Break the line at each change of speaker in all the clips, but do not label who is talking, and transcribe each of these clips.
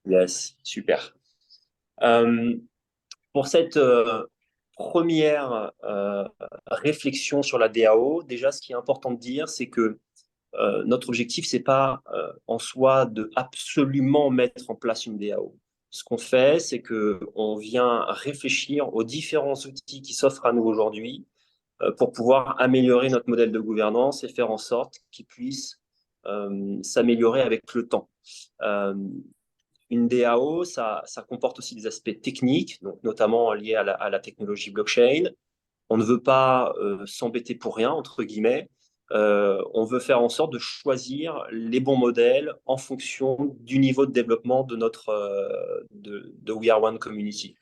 Yes, super. Euh, pour cette première réflexion sur la DAO, déjà, ce qui est important de dire, c'est que notre objectif, c'est pas en soi de absolument mettre en place une DAO. Ce qu'on fait, c'est que on vient réfléchir aux différents outils qui s'offrent à nous aujourd'hui pour pouvoir améliorer notre modèle de gouvernance et faire en sorte qu'il puisse s'améliorer avec le temps. Euh, une DAO, ça comporte aussi des aspects techniques, donc notamment liés à la technologie blockchain. On ne veut pas s'embêter pour rien, entre guillemets. On veut faire en sorte de choisir les bons modèles en fonction du niveau de développement de notre de We Are One Community.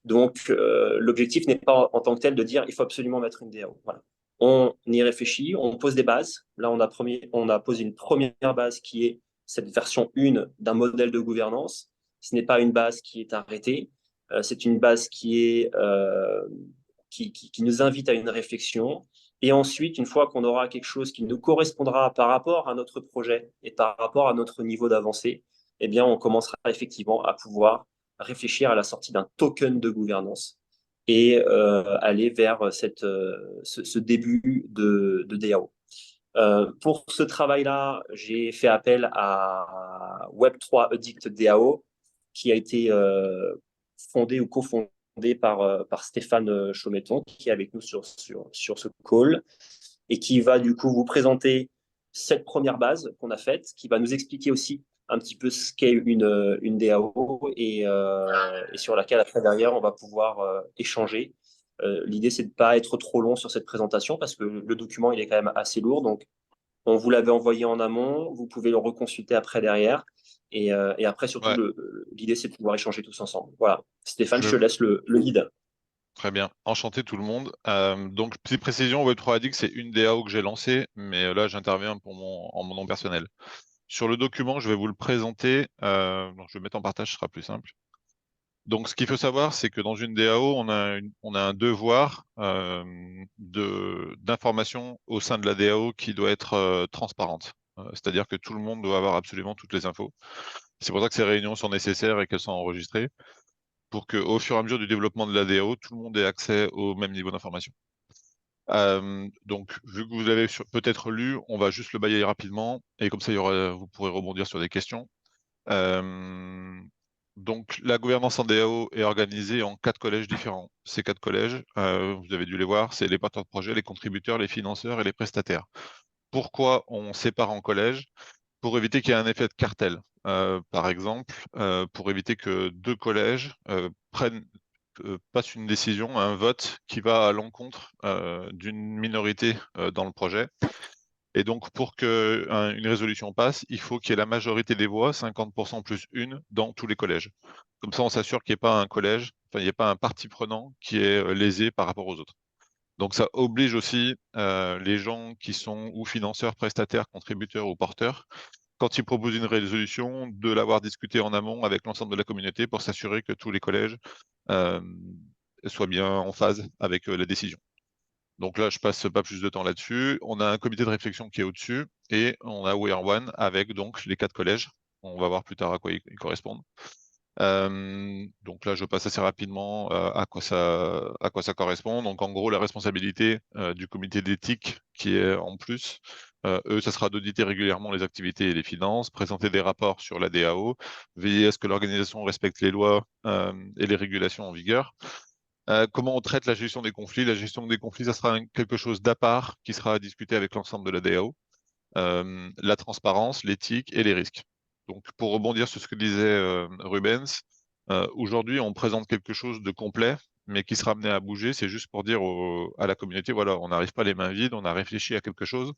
Donc, l'objectif n'est pas en tant que tel de dire il faut absolument mettre une DAO. Voilà. On y réfléchit, on pose des bases. Là, on a posé une première base qui est cette version 1 d'un modèle de gouvernance. Ce n'est pas une base qui est arrêtée, c'est une base qui nous invite à une réflexion. Et ensuite, une fois qu'on aura quelque chose qui nous correspondra par rapport à notre projet et par rapport à notre niveau d'avancée, eh bien, on commencera effectivement à pouvoir réfléchir à la sortie d'un token de gouvernance et aller vers ce début de DAO. Pour ce travail-là, j'ai fait appel à Web3 Addict DAO, qui a été fondé ou cofondé par Stéphane Chaumeton, qui est avec nous sur ce call, et qui va du coup vous présenter cette première base qu'on a faite, qui va nous expliquer aussi un petit peu ce qu'est une DAO et sur laquelle après derrière on va pouvoir échanger. L'idée c'est de ne pas être trop long sur cette présentation parce que le document il est quand même assez lourd, donc on vous l'avait envoyé en amont, vous pouvez le reconsulter après derrière. Et après, surtout,
Ouais,
l'idée, c'est de pouvoir échanger tous ensemble. Voilà. Stéphane, je
je...
te laisse le guide.
très bien. Enchanté tout le monde. Donc, petite précision, Web3 Addict, c'est une DAO que j'ai lancée, mais là, j'interviens en mon nom personnel. Sur le document, je vais vous le présenter. Donc, je vais mettre en partage, ce sera plus simple. Donc, ce qu'il faut savoir, c'est que dans une DAO, on a un devoir d'information au sein de la DAO qui doit être transparente. C'est-à-dire que tout le monde doit avoir absolument toutes les infos. C'est pour ça que ces réunions sont nécessaires et qu'elles sont enregistrées, pour qu'au fur et à mesure du développement de la DAO, tout le monde ait accès au même niveau d'information. Donc, vu que vous l'avez peut-être lu, on va juste le balayer rapidement, et comme ça, vous pourrez rebondir sur des questions. Euh, donc, la gouvernance en DAO est organisée en 4 collèges différents. Ces 4 collèges, vous avez dû les voir, c'est les porteurs de projet, les contributeurs, les financeurs et les prestataires. Pourquoi on sépare en collèges? Pour éviter qu'il y ait un effet de cartel. Par exemple, pour éviter que 2 collèges passent une décision, un vote qui va à l'encontre d'une minorité dans le projet. Et donc, pour qu'une résolution passe, il faut qu'il y ait la majorité des voix, 50% plus une, dans tous les collèges. Comme ça, on s'assure qu'il n'y ait pas un collège, enfin, il n'y ait pas un parti prenant qui est lésé par rapport aux autres. Donc, ça oblige aussi les gens qui sont ou financeurs, prestataires, contributeurs ou porteurs, quand ils proposent une résolution, de l'avoir discuté en amont avec l'ensemble de la communauté pour s'assurer que tous les collèges euh, soient bien en phase avec la décision. Donc là, je passe pas plus de temps là-dessus. On a un comité de réflexion qui est au-dessus et on a We Are One avec donc les 4 collèges. On va voir plus tard à quoi ils correspondent. Donc là, je passe assez rapidement à quoi ça correspond. Donc en gros, la responsabilité du comité d'éthique qui est en plus, eux, ça sera d'auditer régulièrement les activités et les finances, présenter des rapports sur la DAO, veiller à ce que l'organisation respecte les lois et les régulations en vigueur. Comment on traite la gestion des conflits? La gestion des conflits, ça sera quelque chose d'à part qui sera à discuter avec l'ensemble de la DAO. La transparence, l'éthique et les risques. Donc, pour rebondir sur ce que disait Rubens, aujourd'hui, on présente quelque chose de complet, mais qui sera amené à bouger. C'est juste pour dire à la communauté, voilà, on n'arrive pas les mains vides, on a réfléchi à quelque chose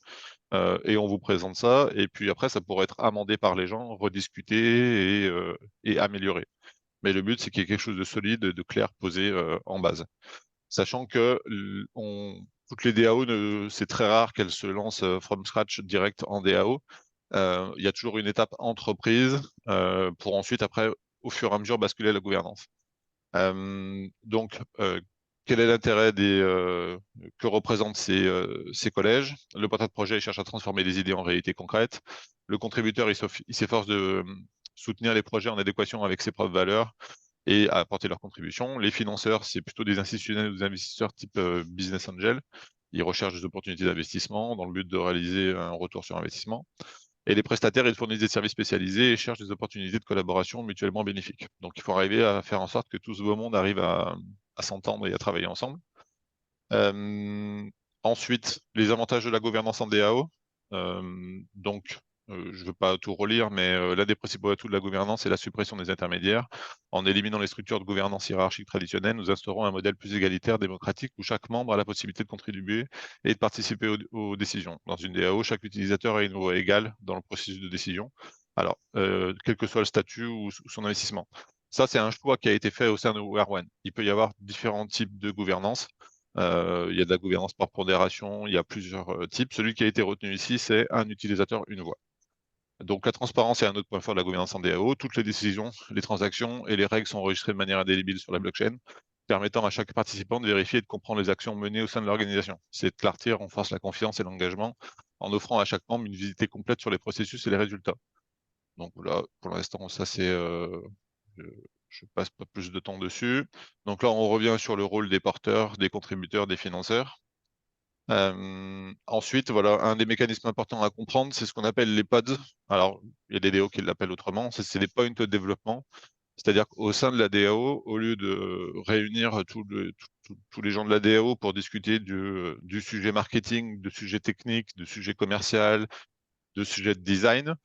et on vous présente ça. Et puis après, ça pourrait être amendé par les gens, rediscuté et amélioré. Mais le but, c'est qu'il y ait quelque chose de solide, de clair, posé en base. Sachant que toutes les DAO, c'est très rare qu'elles se lancent from scratch direct en DAO. Il y a toujours une étape entreprise pour ensuite, après, au fur et à mesure, basculer à la gouvernance. Donc, quel est l'intérêt que représentent ces collèges? Le porteur de projet il cherche à transformer les idées en réalité concrète. Le contributeur il s'efforce soutenir les projets en adéquation avec ses propres valeurs et à apporter leur contribution. Les financeurs, c'est plutôt des institutionnels ou des investisseurs type business angel. Ils recherchent des opportunités d'investissement dans le but de réaliser un retour sur investissement. Et les prestataires, ils fournissent des services spécialisés et cherchent des opportunités de collaboration mutuellement bénéfiques. Donc, il faut arriver à faire en sorte que tout ce beau monde arrive à s'entendre et à travailler ensemble. Ensuite, les avantages de la gouvernance en DAO. Donc, je ne veux pas tout relire, mais l'un des principaux atouts de la gouvernance est la suppression des intermédiaires. En éliminant les structures de gouvernance hiérarchique traditionnelles, nous instaurons un modèle plus égalitaire, démocratique, où chaque membre a la possibilité de contribuer et de participer aux décisions. Dans une DAO, chaque utilisateur a une voix égale dans le processus de décision, alors, quel que soit le statut ou son investissement. Ça, c'est un choix qui a été fait au sein de Erwan. Il peut y avoir différents types de gouvernance. Il y a de la gouvernance par pondération, il y a plusieurs types. Celui qui a été retenu ici, c'est un utilisateur, une voix. Donc la transparence est un autre point fort de la gouvernance en DAO. Toutes les décisions, les transactions et les règles sont enregistrées de manière indélébile sur la blockchain, permettant à chaque participant de vérifier et de comprendre les actions menées au sein de l'organisation. Cette clarté renforce la confiance et l'engagement en offrant à chaque membre une visibilité complète sur les processus et les résultats. Donc là, pour l'instant, ça c'est je passe pas plus de temps dessus. Donc là, on revient sur le rôle des porteurs, des contributeurs, des financeurs. Ensuite, voilà, un des mécanismes importants à comprendre, c'est ce qu'on appelle les pods. Alors, il y a des DAO qui l'appellent autrement, c'est des points de développement. C'est-à-dire qu'au sein de la DAO, au lieu de réunir tous les gens de la DAO pour discuter du sujet marketing, de sujet technique, de sujet commercial, de sujet de design,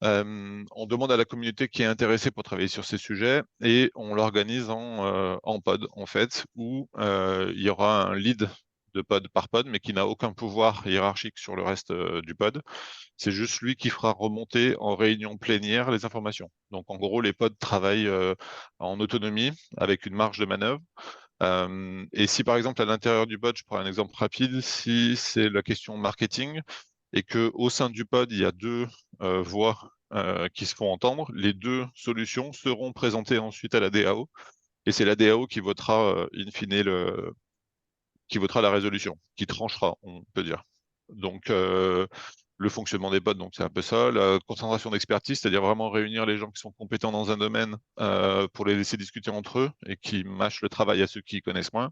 on demande à la communauté qui est intéressée pour travailler sur ces sujets et on l'organise en pod, en fait, où il y aura un lead de pod par pod, mais qui n'a aucun pouvoir hiérarchique sur le reste du pod. C'est juste lui qui fera remonter en réunion plénière les informations. Donc, en gros, les pods travaillent en autonomie avec une marge de manœuvre. Et si, par exemple, à l'intérieur du pod, je prends un exemple rapide, si c'est la question marketing, et que au sein du pod, il y a deux voix qui se font entendre, les deux solutions seront présentées ensuite à la DAO, et c'est la DAO qui votera in fine qui votera la résolution, qui tranchera, on peut dire. Donc le fonctionnement des pods, donc c'est un peu ça, la concentration d'expertise, c'est-à-dire vraiment réunir les gens qui sont compétents dans un domaine pour les laisser discuter entre eux et qui mâchent le travail à ceux qui connaissent moins.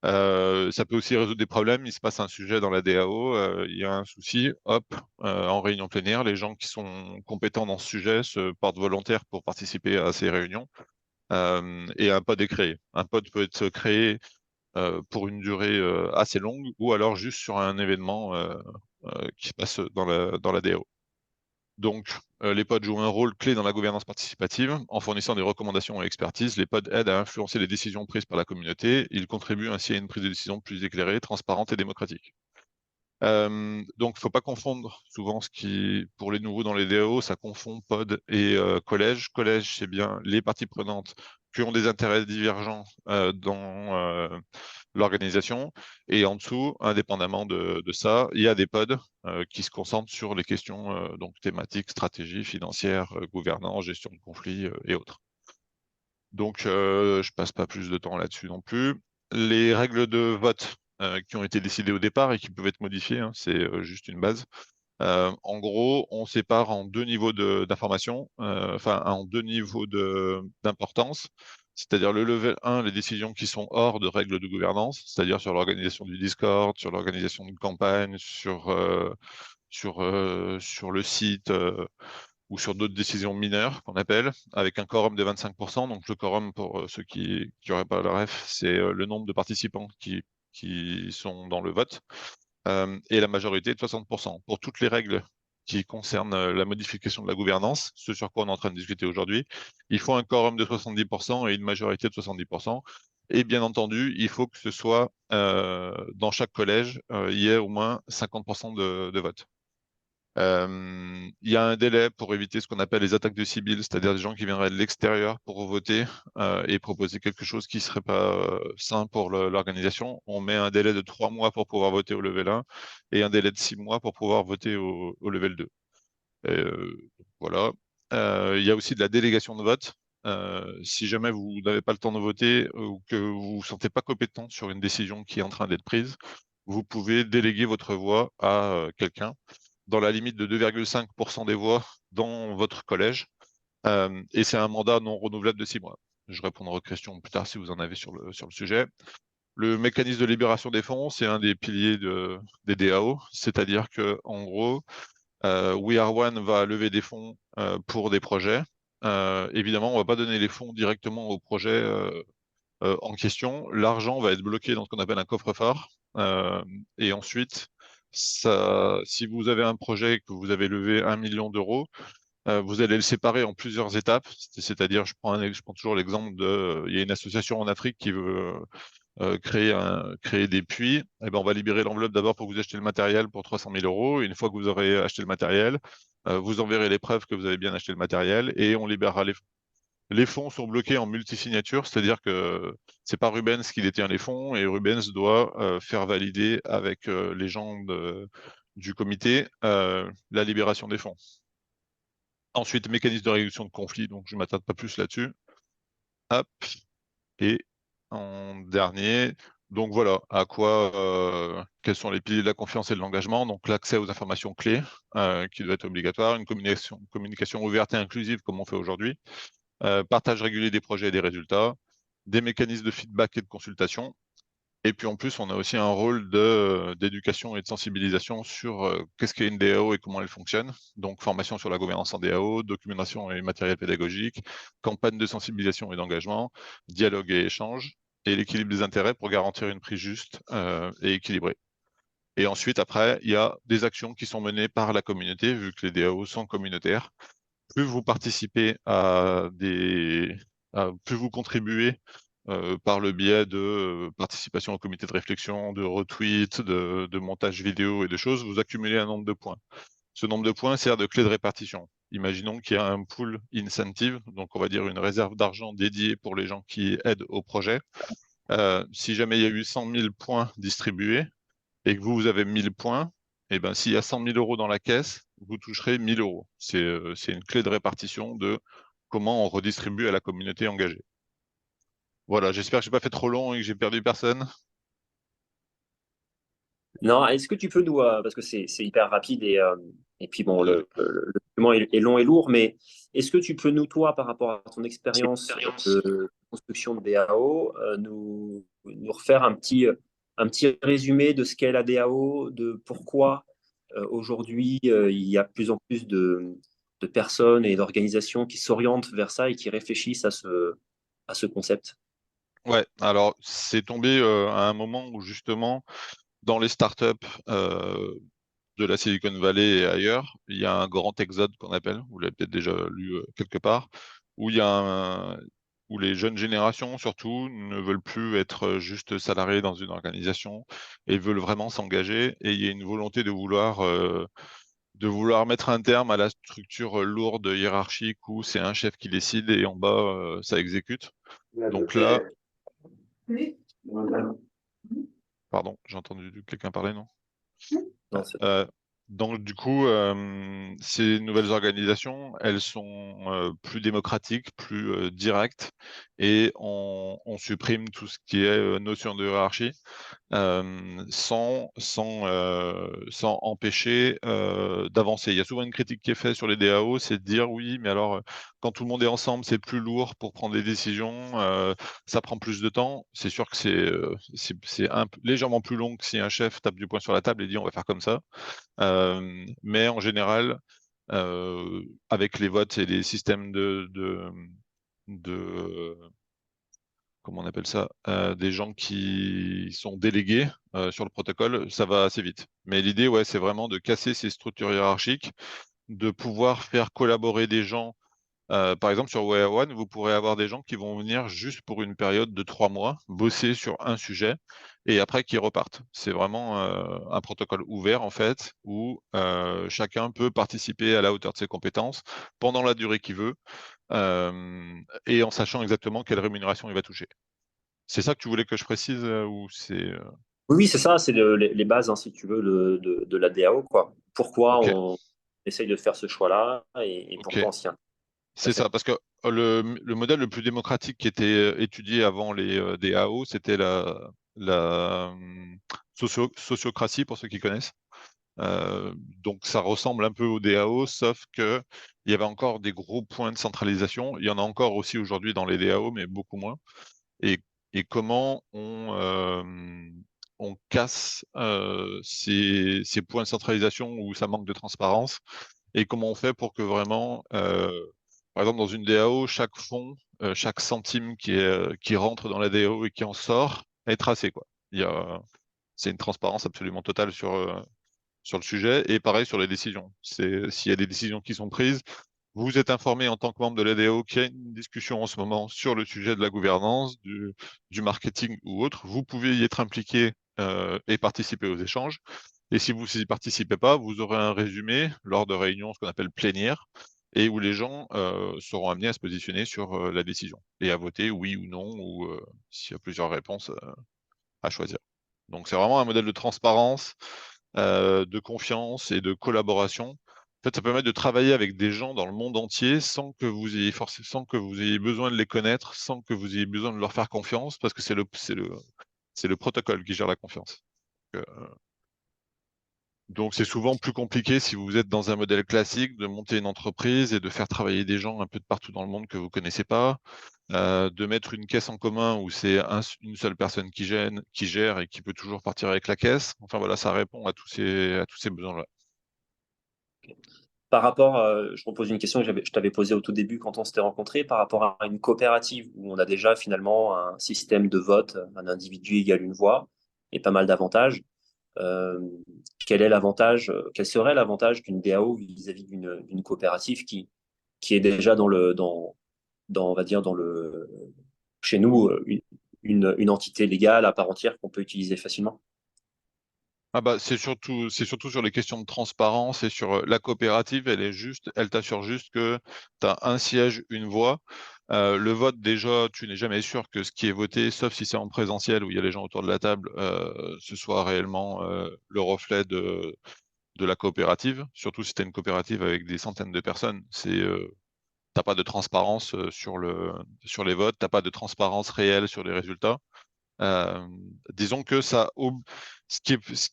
Ça peut aussi résoudre des problèmes. Il se passe un sujet dans la DAO, il y a un souci, hop, en réunion plénière, les gens qui sont compétents dans ce sujet se portent volontaires pour participer à ces réunions. Et un pod est créé. Un pod peut être créé pour une durée assez longue ou alors juste sur un événement qui se passe dans la DAO. Donc, les pods jouent un rôle clé dans la gouvernance participative. En fournissant des recommandations et expertises, les pods aident à influencer les décisions prises par la communauté. Ils contribuent ainsi à une prise de décision plus éclairée, transparente et démocratique. Donc, il ne faut pas confondre souvent ce qui, pour les nouveaux dans les DAO, ça confond pod et collège. Collège, c'est bien les parties prenantes qui ont des intérêts divergents dans l'organisation. Et en dessous, indépendamment de ça, il y a des pods qui se concentrent sur les questions donc thématiques, stratégie, financière, gouvernance, gestion de conflits et autres. Donc, je passe pas plus de temps là-dessus non plus. Les règles de vote qui ont été décidées au départ et qui peuvent être modifiées, hein, c'est juste une base. En gros, on sépare en deux niveaux d'information, enfin en deux niveaux d'importance. C'est-à-dire le level 1, les décisions qui sont hors de règles de gouvernance, c'est-à-dire sur l'organisation du Discord, sur l'organisation de campagne, sur le site ou sur d'autres décisions mineures qu'on appelle, avec un quorum de 25%. Donc le quorum, pour ceux qui n'auraient pas la ref, c'est le nombre de participants qui sont dans le vote, et la majorité de 60%. Pour toutes les règles qui concernent la modification de la gouvernance, ce sur quoi on est en train de discuter aujourd'hui, il faut un quorum de 70% et une majorité de 70%. Et bien entendu, il faut que ce soit dans chaque collège, il y ait au moins 50% de vote. Il y a un délai pour éviter ce qu'on appelle les attaques de civils, c'est-à-dire des gens qui viendraient de l'extérieur pour voter et proposer quelque chose qui ne serait pas sain pour l'organisation. On met un délai de 3 mois pour pouvoir voter au level 1 et un délai de 6 mois pour pouvoir voter au level 2. Voilà. Il y a aussi de la délégation de vote. Si jamais vous n'avez pas le temps de voter ou que vous ne vous sentez pas compétent sur une décision qui est en train d'être prise, vous pouvez déléguer votre voix à quelqu'un dans la limite de 2,5% des voix dans votre collège. Et c'est un mandat non renouvelable de 6 mois. Je répondrai aux questions plus tard si vous en avez sur le sujet. Le mécanisme de libération des fonds, c'est un des piliers des DAO, c'est-à-dire que en gros, We Are One va lever des fonds pour des projets. Évidemment, on va pas donner les fonds directement au projet en question. L'argent va être bloqué dans ce qu'on appelle un coffre-fort. Et ensuite, si vous avez un projet et que vous avez levé 1 million d'euros, vous allez le séparer en plusieurs étapes. C'est-à-dire, je prends toujours l'exemple il y a une association en Afrique qui veut créer des puits. Eh ben, on va libérer l'enveloppe d'abord pour que vous achetiez le matériel pour 300 000 euros. Et une fois que vous aurez acheté le matériel, vous enverrez les preuves que vous avez bien acheté le matériel et on libérera les fonds. Les fonds sont bloqués en multisignature, c'est-à-dire que c'est pas Rubens qui détient les fonds et Rubens doit faire valider avec les gens du comité la libération des fonds. Ensuite, mécanisme de résolution de conflit, donc je ne m'attarde pas plus là-dessus. Hop. Et en dernier, donc voilà, quels sont les piliers de la confiance et de l'engagement. Donc l'accès aux informations clés qui doit être obligatoire, une communication ouverte et inclusive comme on fait aujourd'hui, partage régulier des projets et des résultats, des mécanismes de feedback et de consultation. Et puis en plus, on a aussi un rôle d'éducation et de sensibilisation sur qu'est-ce qu'est une DAO et comment elle fonctionne. Donc formation sur la gouvernance en DAO, documentation et matériel pédagogique, campagne de sensibilisation et d'engagement, dialogue et échange, et l'équilibre des intérêts pour garantir une prise juste et équilibrée. Et ensuite, après, il y a des actions qui sont menées par la communauté, vu que les DAO sont communautaires. Plus vous participez plus vous contribuez par le biais de participation au comité de réflexion, de retweets, de montage vidéo et de choses, vous accumulez un nombre de points. Ce nombre de points sert de clé de répartition. Imaginons qu'il y a un pool incentive, donc on va dire une réserve d'argent dédiée pour les gens qui aident au projet. Si jamais il y a eu 100 000 points distribués et que vous avez 1000 points, et ben s'il y a 100 000 euros dans la caisse, vous toucherez 1000 euros. C'est une clé de répartition de comment on redistribue à la communauté engagée. Voilà, j'espère que j'ai pas fait trop long et que j'ai perdu personne.
Non, est-ce que tu peux nous, parce que c'est hyper rapide et puis bon,
Désolé.
le document est long et lourd, mais est-ce que tu peux nous, toi, par rapport à ton expérience de construction de DAO, nous refaire un petit résumé de ce qu'est la DAO, de pourquoi aujourd'hui il y a de plus en plus de personnes et d'organisations qui s'orientent vers ça et qui réfléchissent à ce concept?
Ouais, alors c'est tombé à un moment où justement, dans les startups de la Silicon Valley et ailleurs, il y a un grand exode qu'on appelle, vous l'avez peut-être déjà lu quelque part, où où les jeunes générations surtout ne veulent plus être juste salariés dans une organisation et veulent vraiment s'engager. Et il y a une volonté de vouloir mettre un terme à la structure lourde hiérarchique où c'est un chef qui décide et en bas ça exécute. Donc là, pardon, j'ai entendu quelqu'un parler, non?
Non,
Euh, donc du coup, ces nouvelles organisations, elles sont plus démocratiques, plus directes, et on supprime tout ce qui est notion de hiérarchie sans empêcher d'avancer. Il y a souvent une critique qui est faite sur les DAO, c'est de dire oui, mais alors quand tout le monde est ensemble, c'est plus lourd pour prendre des décisions, ça prend plus de temps. C'est sûr que c'est légèrement plus long que si un chef tape du poing sur la table et dit on va faire comme ça. Mais en général, avec les votes et les systèmes de comment on appelle ça, des gens qui sont délégués sur le protocole, ça va assez vite. Mais l'idée, ouais, c'est vraiment de casser ces structures hiérarchiques, de pouvoir faire collaborer des gens. Par exemple, sur Way One, vous pourrez avoir des gens qui vont venir juste pour une période de 3 mois, bosser sur un sujet, et après qui repartent. C'est vraiment un protocole ouvert, en fait, où chacun peut participer à la hauteur de ses compétences pendant la durée qu'il veut, et en sachant exactement quelle rémunération il va toucher. C'est ça que tu voulais que je précise ou c'est
oui, oui, c'est ça, c'est les bases, hein, si tu veux, de la DAO, quoi. Pourquoi
ok,
on essaye de faire ce choix-là et
ok,
pourquoi on s'y
c'est
intéresse.
ça parce que le modèle le plus démocratique qui était étudié avant les DAO, c'était la sociocratie pour ceux qui connaissent. Donc ça ressemble un peu au DAO, sauf que il y avait encore des gros points de centralisation. Il y en a encore aussi aujourd'hui dans les DAO, mais beaucoup moins. Et, et comment on casse ces points de centralisation où ça manque de transparence, et comment on fait pour que vraiment, par exemple dans une DAO, chaque fonds, chaque centime qui rentre dans la DAO et qui en sort est tracé, quoi. C'est une transparence absolument totale sur le sujet, et pareil sur les décisions. S'il y a des décisions qui sont prises, vous êtes informé en tant que membre de l'ADO qu'il y a une discussion en ce moment sur le sujet de la gouvernance, du marketing ou autre. Vous pouvez y être impliqué et participer aux échanges. Et si vous n'y participez pas, vous aurez un résumé lors de réunions, ce qu'on appelle plénières, et où les gens seront amenés à se positionner sur la décision et à voter oui ou non, ou s'il y a plusieurs réponses à choisir. Donc c'est vraiment un modèle de transparence, de confiance et de collaboration. En fait, ça permet de travailler avec des gens dans le monde entier sans que vous ayez besoin de les connaître, sans que vous ayez besoin de leur faire confiance, parce que c'est le protocole qui gère la confiance. Euh, Donc c'est souvent plus compliqué si vous êtes dans un modèle classique de monter une entreprise et de faire travailler des gens un peu de partout dans le monde que vous connaissez pas, de mettre une caisse en commun où c'est une seule personne qui gère et qui peut toujours partir avec la caisse. Enfin voilà, ça répond à tous ces besoins-là.
Par rapport, je repose une question que je t'avais posée au tout début quand on s'était rencontrés, par rapport à une coopérative où on a déjà finalement un système de vote, un individu égale une voix, et pas mal d'avantages. Euh, quel serait l'avantage d'une DAO vis-à-vis d'une coopérative qui est déjà on va dire, chez nous, une entité légale à part entière qu'on peut utiliser facilement?
Ah bah, c'est surtout sur les questions de transparence et sur la coopérative, elle t'assure juste que tu as un siège, une voix. Le vote, déjà, tu n'es jamais sûr que ce qui est voté, sauf si c'est en présentiel où il y a les gens autour de la table, ce soit réellement le reflet de la coopérative. Surtout si tu as une coopérative avec des centaines de personnes, t'as pas de transparence sur les votes, t'as pas de transparence réelle sur les résultats. Euh, Disons que ce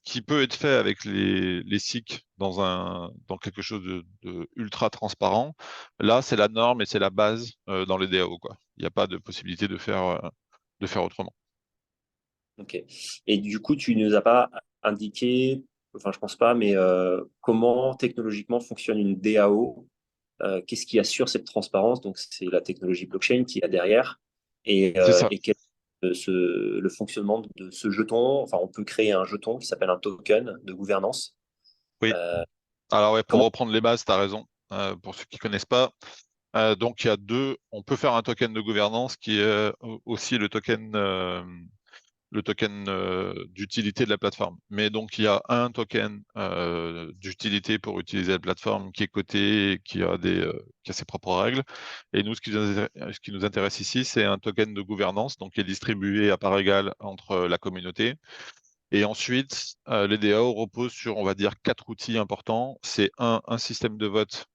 qui peut être fait avec les SIC dans quelque chose de ultra transparent, là, c'est la norme et c'est la base dans les DAO, quoi. Il n'y a pas de possibilité de faire autrement.
Ok. Et du coup, tu ne nous as pas indiqué, enfin, je pense pas, mais comment technologiquement fonctionne une DAO? Qu'est-ce qui assure cette transparence? Donc, c'est la technologie blockchain qui est derrière.
C'est ça.
Et quel est le fonctionnement de ce jeton? Enfin, on peut créer un jeton qui s'appelle un token de gouvernance.
Oui.
Euh,
Alors ouais, pour
comment?
reprendre les bases, tu as raison. Pour ceux qui connaissent pas, donc il y a on peut faire un token de gouvernance qui est aussi le token d'utilité de la plateforme. Mais donc, il y a un token d'utilité pour utiliser la plateforme qui est coté, et qui a ses propres règles. Et nous, ce qui nous intéresse ici, c'est un token de gouvernance, donc qui est distribué à part égale entre la communauté. Et ensuite, les DAO reposent sur, on va dire, quatre outils importants. C'est un système de vote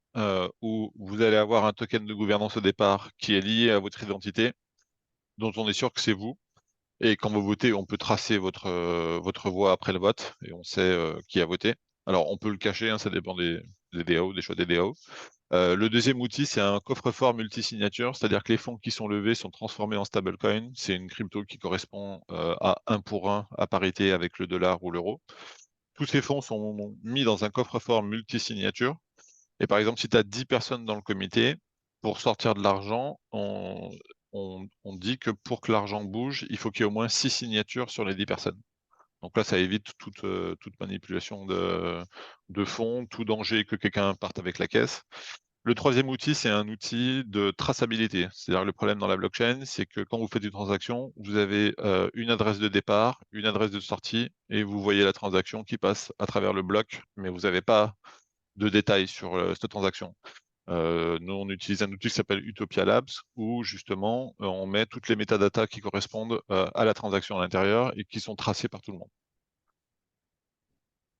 où vous allez avoir un token de gouvernance au départ qui est lié à votre identité, dont on est sûr que c'est vous. Et quand vous votez, on peut tracer votre voix après le vote et on sait qui a voté. Alors, on peut le cacher, hein, ça dépend des DAO, des choix des DAO. Le deuxième outil, c'est un coffre-fort multisignature, c'est-à-dire que les fonds qui sont levés sont transformés en stablecoin. C'est une crypto qui correspond à 1 pour 1 à parité avec le dollar ou l'euro. Tous ces fonds sont mis dans un coffre-fort multisignature. Et par exemple, si tu as 10 personnes dans le comité, pour sortir de l'argent, on dit que pour que l'argent bouge, il faut qu'il y ait au moins 6 signatures sur les 10 personnes. Donc là, ça évite toute manipulation de fonds, tout danger que quelqu'un parte avec la caisse. Le troisième outil, c'est un outil de traçabilité. C'est-à-dire le problème dans la blockchain, c'est que quand vous faites une transaction, vous avez une adresse de départ, une adresse de sortie, et vous voyez la transaction qui passe à travers le bloc, mais vous n'avez pas de détails sur cette transaction. Nous, on utilise un outil qui s'appelle Utopia Labs, où justement, on met toutes les métadatas qui correspondent à la transaction à l'intérieur et qui sont tracées par tout le monde.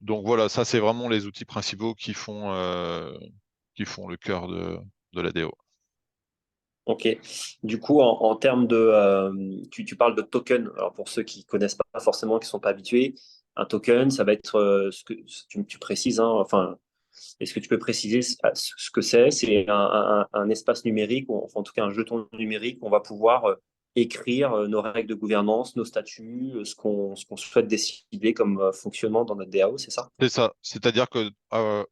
Donc voilà, ça, c'est vraiment les outils principaux qui font le cœur de la DO.
Ok. Du coup, en termes tu parles de token. Alors, pour ceux qui connaissent pas forcément, qui sont pas habitués, Un token, ça va être ce que tu précises, hein, enfin, est-ce que tu peux préciser ce que c'est? C'est un espace numérique, ou enfin, en tout cas un jeton numérique où on va pouvoir écrire nos règles de gouvernance, nos statuts, ce qu'on souhaite décider comme fonctionnement dans notre DAO, c'est ça?
C'est ça. C'est-à-dire que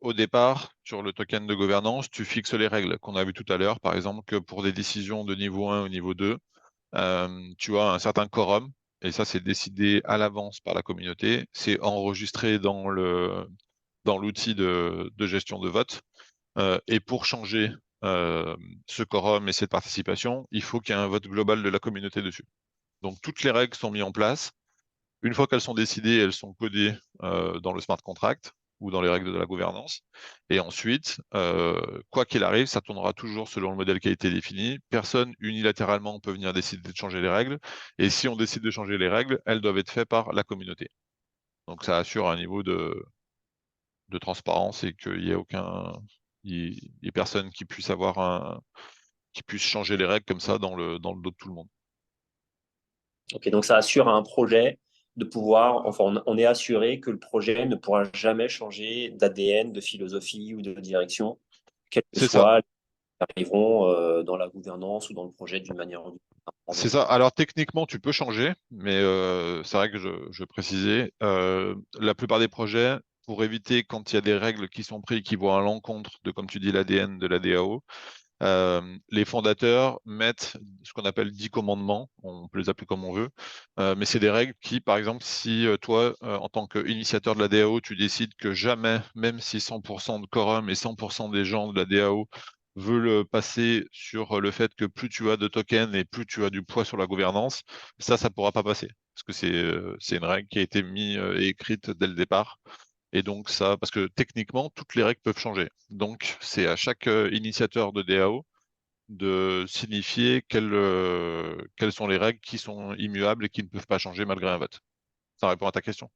au départ, sur le token de gouvernance, tu fixes les règles qu'on a vues tout à l'heure. Par exemple, que pour des décisions de niveau 1 ou niveau 2, tu as un certain quorum. Et ça, c'est décidé à l'avance par la communauté. C'est enregistré dans l'outil de gestion de vote. Et pour changer ce quorum et cette participation, il faut qu'il y ait un vote global de la communauté dessus. Donc toutes les règles sont mises en place. Une fois qu'elles sont décidées, elles sont codées dans le smart contract ou dans les règles de la gouvernance. Et ensuite, quoi qu'il arrive, ça tournera toujours selon le modèle qui a été défini. Personne unilatéralement peut venir décider de changer les règles. Et si on décide de changer les règles, elles doivent être faites par la communauté. Donc ça assure un niveau de transparence et qu'il n'y ait il y ait personne qui puisse qui puisse changer les règles comme ça dans le dos de tout le monde.
Ok, donc ça assure à un projet de pouvoir, enfin, on est assuré que le projet ne pourra jamais changer d'ADN, de philosophie ou de direction, quels que
C'est ça.
soient les qui arriveront dans la gouvernance ou dans le projet d'une manière ou d'une
C'est
autre.
ça. Alors techniquement, tu peux changer, mais c'est vrai que je précisais, la plupart des projets, pour éviter quand il y a des règles qui sont prises qui vont à l'encontre de, comme tu dis, l'ADN de la DAO, les fondateurs mettent ce qu'on appelle 10 commandements, on peut les appeler comme on veut, mais c'est des règles qui, par exemple, si toi, en tant qu'initiateur de la DAO, tu décides que jamais, même si 100% de quorum et 100% des gens de la DAO veulent passer sur le fait que plus tu as de tokens et plus tu as du poids sur la gouvernance, ça pourra pas passer. Parce que c'est une règle qui a été mise et écrite dès le départ. Et donc ça, parce que techniquement, toutes les règles peuvent changer. Donc c'est à chaque initiateur de DAO de signifier quelles sont les règles qui sont immuables et qui ne peuvent pas changer malgré un vote. Ça répond à ta question.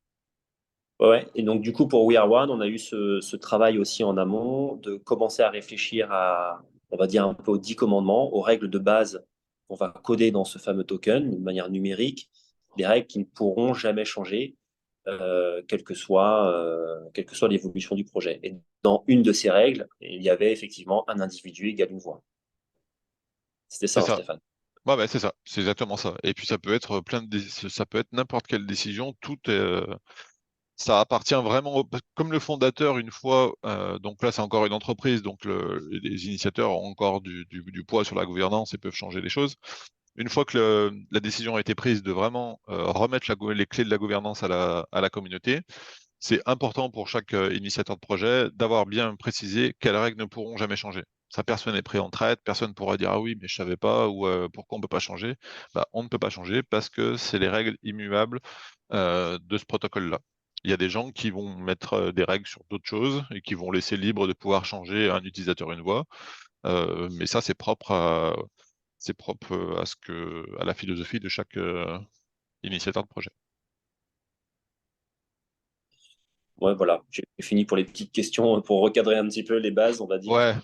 Ouais, et donc du coup pour We Are One, on a eu ce travail aussi en amont de commencer à réfléchir à, on va dire un peu aux 10 commandements, aux règles de base qu'on va coder dans ce fameux token de manière numérique, des règles qui ne pourront jamais changer, quelle que soit l'évolution du projet. Et dans une de ces règles, il y avait effectivement un individu égale une voix. C'était
C'est
ça, hein,
ça.
Stéphane.
Ouais, bah, c'est ça. C'est exactement ça. Et puis ça peut être ça peut être n'importe quelle décision. Ça appartient vraiment comme le fondateur une fois. Donc là, c'est encore une entreprise, donc les initiateurs ont encore du poids sur la gouvernance et peuvent changer les choses. Une fois que la décision a été prise de vraiment remettre les clés de la gouvernance à la communauté, c'est important pour chaque initiateur de projet d'avoir bien précisé quelles règles ne pourront jamais changer. Ça, personne n'est pris en traite, personne ne pourra dire ah oui, mais je savais pas ou pourquoi on peut pas changer. Bah, on ne peut pas changer parce que c'est les règles immuables de ce protocole-là. Il y a des gens qui vont mettre des règles sur d'autres choses et qui vont laisser libre de pouvoir changer un utilisateur une voix. Mais ça, c'est propre à la philosophie de chaque initiateur de projet.
Ouais, voilà, j'ai fini pour les petites questions pour recadrer un petit peu les bases, on va dire.
Ouais,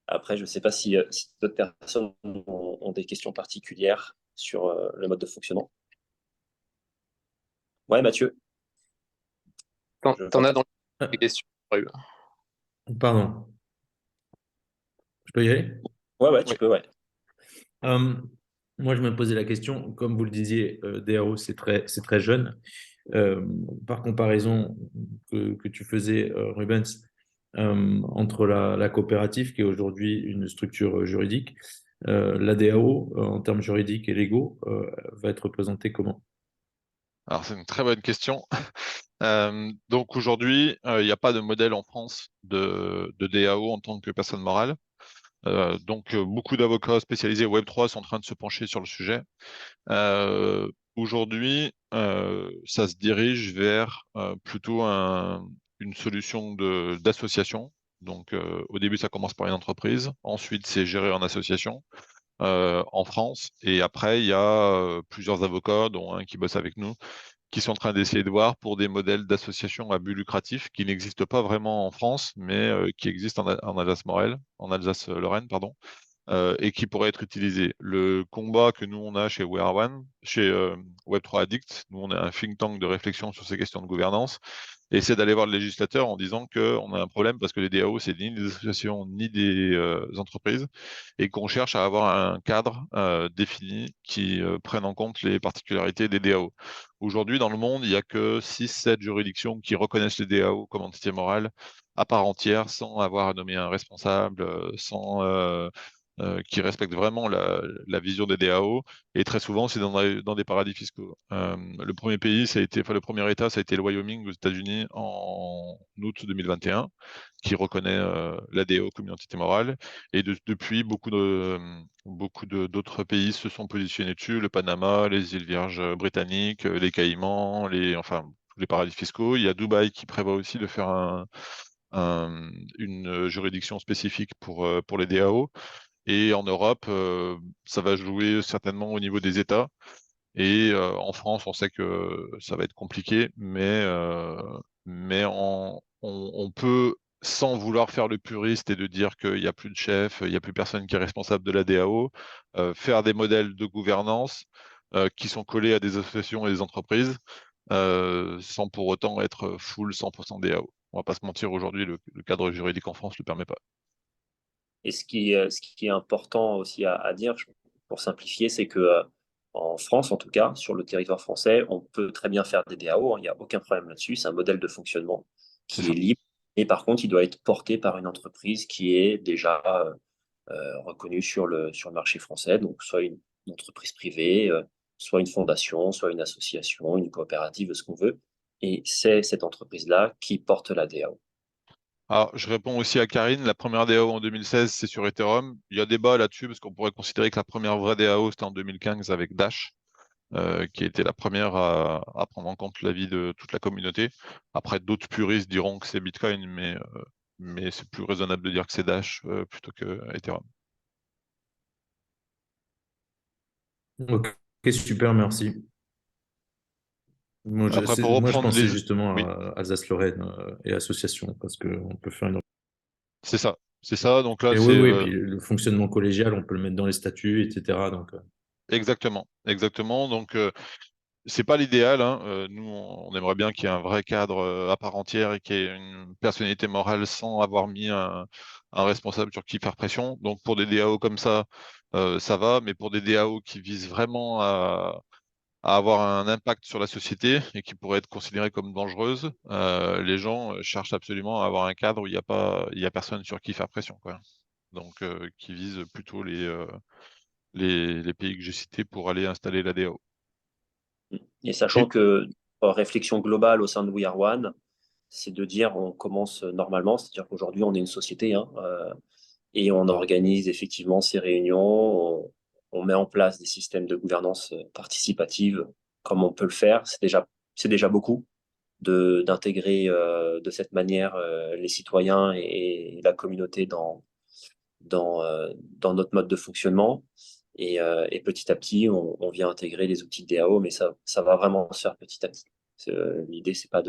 Après, je ne sais pas si d'autres personnes ont des questions particulières sur le mode de fonctionnement. Ouais, Mathieu, je
T'en
vois que
as
tu
dans
Ah,
les questions. Rue.
pardon, je peux y aller?
Ouais, ouais, tu
oui.
peux, ouais.
Euh, Moi, je me posais la question, comme vous le disiez, DAO, c'est très jeune. Euh, Par comparaison que tu faisais, Rubens, entre la coopérative, qui est aujourd'hui une structure juridique, la DAO, en termes juridiques et légaux, va être représentée comment?
Alors, c'est une très bonne question. Donc aujourd'hui, il n'y a pas de modèle en France de DAO en tant que personne morale. Beaucoup d'avocats spécialisés Web3 sont en train de se pencher sur le sujet. Aujourd'hui, ça se dirige vers plutôt une solution d'association. Donc au début, ça commence par une entreprise. Ensuite, c'est géré en association en France. Et après, il y a plusieurs avocats, dont un qui bosse avec nous, qui sont en train d'essayer de voir pour des modèles d'associations à but lucratif qui n'existent pas vraiment en France, mais qui existent en Alsace-Lorraine, pardon. et qui pourraient être utilisés. Le combat que nous, on a chez We Are One, chez Web3 Addict, nous, on est un think tank de réflexion sur ces questions de gouvernance, et c'est d'aller voir le législateur en disant qu'on a un problème parce que les DAO, c'est ni des associations ni des entreprises, et qu'on cherche à avoir un cadre défini qui prenne en compte les particularités des DAO. Aujourd'hui, dans le monde, il n'y a que 6-7 juridictions qui reconnaissent les DAO comme entité morale à part entière, sans avoir à nommer un responsable, sans qui respectent vraiment la vision des DAO. Et très souvent, c'est dans des paradis fiscaux. Le premier pays, le premier État, ça a été le Wyoming aux États-Unis en août 2021, qui reconnaît la DAO comme une entité morale. Et depuis, d'autres pays se sont positionnés dessus, le Panama, les îles Vierges britanniques, les Caïmans, enfin, tous les paradis fiscaux. Il y a Dubaï qui prévoit aussi de faire une juridiction spécifique pour les DAO. Et en Europe, ça va jouer certainement au niveau des États. Et en France, on sait que ça va être compliqué, mais on peut, sans vouloir faire le puriste et de dire qu'il n'y a plus de chef, il n'y a plus personne qui est responsable de la DAO, faire des modèles de gouvernance qui sont collés à des associations et des entreprises, sans pour autant être full 100% DAO. On va pas se mentir, aujourd'hui, le cadre juridique en France ne le permet pas.
Et ce qui est important aussi à dire, pour simplifier, c'est que en France, en tout cas, sur le territoire français, on peut très bien faire des DAO, hein, il n'y a aucun problème là-dessus. C'est un modèle de fonctionnement
C'est
qui est
ça.
libre. Et par contre, il doit être porté par une entreprise qui est déjà reconnue sur le marché français. Donc, soit une entreprise privée, soit une fondation, soit une association, une coopérative, ce qu'on veut. Et c'est cette entreprise-là qui porte la DAO.
Alors, je réponds aussi à Karine. La première DAO en 2016, c'est sur Ethereum. Il y a débat là-dessus parce qu'on pourrait considérer que la première vraie DAO, c'était en 2015 avec Dash, qui était la première à prendre en compte l'avis de toute la communauté. Après, d'autres puristes diront que c'est Bitcoin, mais c'est plus raisonnable de dire que c'est Dash plutôt que Ethereum.
Ok, super, merci.
Après, pour
Moi, je
reprendre
pensais
les...
justement
Oui,
à Alsace-Lorraine et association, parce qu'on peut faire une...
c'est ça. C'est ça. Donc là,
Et oui,
c'est
oui, puis le fonctionnement collégial, on peut le mettre dans les statuts, etc. Donc,
exactement. Exactement. Donc, c'est pas l'idéal, hein. Nous, on aimerait bien qu'il y ait un vrai cadre à part entière et qu'il y ait une personnalité morale sans avoir mis un responsable sur qui faire pression. Donc pour des DAO comme ça va, mais pour des DAO qui visent vraiment à avoir un impact sur la société et qui pourraient être considérées comme dangereuses, les gens cherchent absolument à avoir un cadre où il y a personne sur qui faire pression, quoi. Donc qui visent plutôt les pays que j'ai cités pour aller installer la DAO.
et sachant
Et
que réflexion globale au sein de We Are One, c'est de dire on commence normalement, c'est-à-dire qu'aujourd'hui on est une société, hein, et on organise effectivement ces réunions, on met en place des systèmes de gouvernance participative comme on peut le faire. C'est déjà beaucoup d'intégrer de cette manière les citoyens et la communauté dans notre mode de fonctionnement. Et petit à petit, on vient intégrer les outils de DAO, mais ça va vraiment se faire petit à petit. L'idée, c'est pas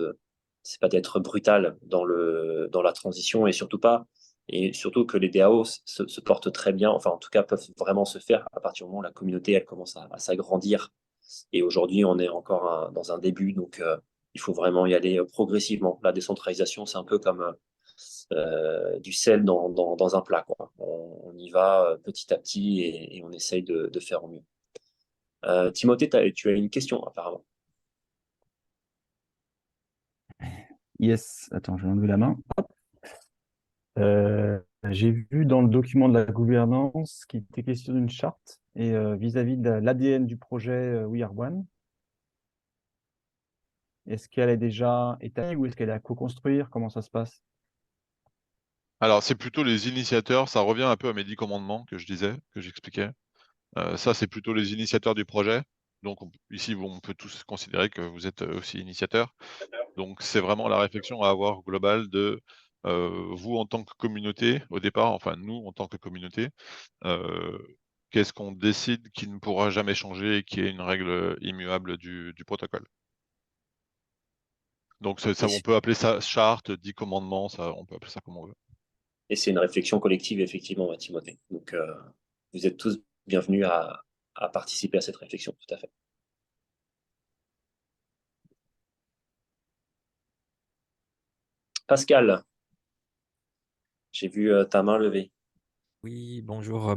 d'être brutal dans la transition et surtout que les DAO se portent très bien, enfin en tout cas peuvent vraiment se faire à partir du moment où la communauté elle commence à s'agrandir. Et aujourd'hui, on est encore dans un début, donc il faut vraiment y aller progressivement. La décentralisation, c'est un peu comme du sel dans un plat, quoi. On y va petit à petit et on essaye de faire au mieux. Timothée, tu as une question apparemment.
Yes, attends, je vais enlever la main. J'ai vu dans le document de la gouvernance qu'il était question d'une charte et vis-à-vis de l'ADN du projet We Are One, est-ce qu'elle est déjà établie ou est-ce qu'elle est à co-construire? Comment ça se passe?
alors, c'est plutôt les initiateurs, ça revient un peu à mes 10 commandements que je disais, que j'expliquais. Ça, c'est plutôt les initiateurs du projet. Donc, ici, on peut tous considérer que vous êtes aussi initiateurs. Donc, c'est vraiment la réflexion à avoir globale de vous en tant que communauté, au départ, enfin, nous en tant que communauté, euh, qu'est-ce qu'on décide qui ne pourra jamais changer et qui est une règle immuable du protocole. Donc, ça, on peut appeler ça charte, 10 commandements, ça, on peut appeler ça comme on veut.
Et c'est une réflexion collective, effectivement, Timothée. Donc, vous êtes tous bienvenus à participer à cette réflexion, tout à fait. Pascal, j'ai vu ta main levée.
Oui, bonjour.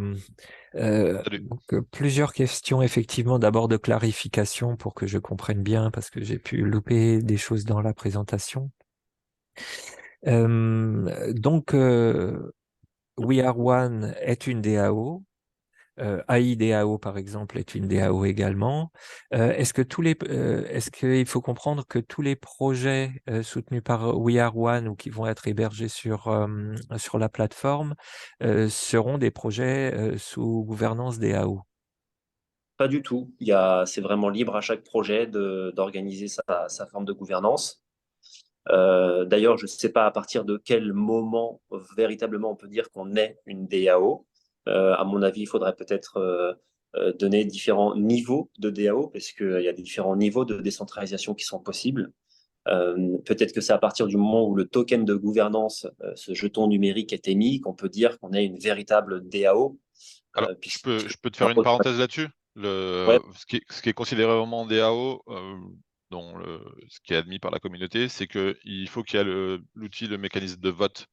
Salut.
Plusieurs questions, effectivement, d'abord de clarification pour que je comprenne bien, parce que j'ai pu louper des choses dans la présentation. We Are One est une DAO. AIDAO, par exemple, est une DAO également. Est-ce qu'il faut comprendre que tous les projets soutenus par We Are One ou qui vont être hébergés sur la plateforme seront des projets sous gouvernance DAO?
Pas du tout. C'est vraiment libre à chaque projet d'organiser sa forme de gouvernance. D'ailleurs, je ne sais pas à partir de quel moment véritablement on peut dire qu'on est une DAO. À mon avis, il faudrait peut-être donner différents niveaux de DAO, parce qu'il y a différents niveaux de décentralisation qui sont possibles. Peut-être que c'est à partir du moment où le token de gouvernance, ce jeton numérique est émis, qu'on peut dire qu'on est une véritable DAO.
Alors, je peux te faire une parenthèse là-dessus.
Ouais.
Ce qui est considéré vraiment DAO, ce qui est admis par la communauté, c'est qu'il faut qu'il y ait l'outil, le mécanisme de vote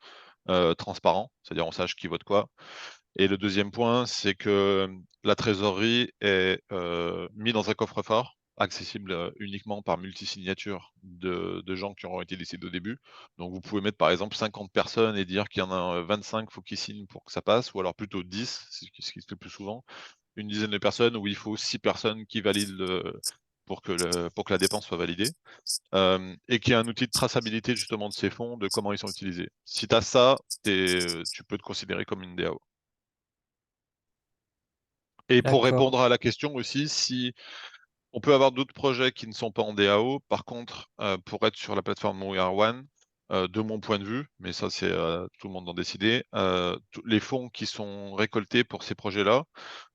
transparent, c'est-à-dire on sache qui vote quoi. Et le deuxième point, c'est que la trésorerie est mise dans un coffre-fort, accessible uniquement par multisignature de gens qui auront été décidés au début. Donc vous pouvez mettre par exemple 50 personnes et dire qu'il y en a 25, faut qu'ils signent pour que ça passe, ou alors plutôt 10, ce qui se fait le plus souvent, une dizaine de personnes où il faut 6 personnes qui valident pour que la dépense soit validée, et qu'il y ait un outil de traçabilité justement de ces fonds, de comment ils sont utilisés. Si tu as ça, tu peux te considérer comme une DAO. Et pour
D'accord.
répondre à la question aussi, si on peut avoir d'autres projets qui ne sont pas en DAO, par contre, pour être sur la plateforme We Are One, de mon point de vue, mais ça c'est à tout le monde d'en décider, les fonds qui sont récoltés pour ces projets-là,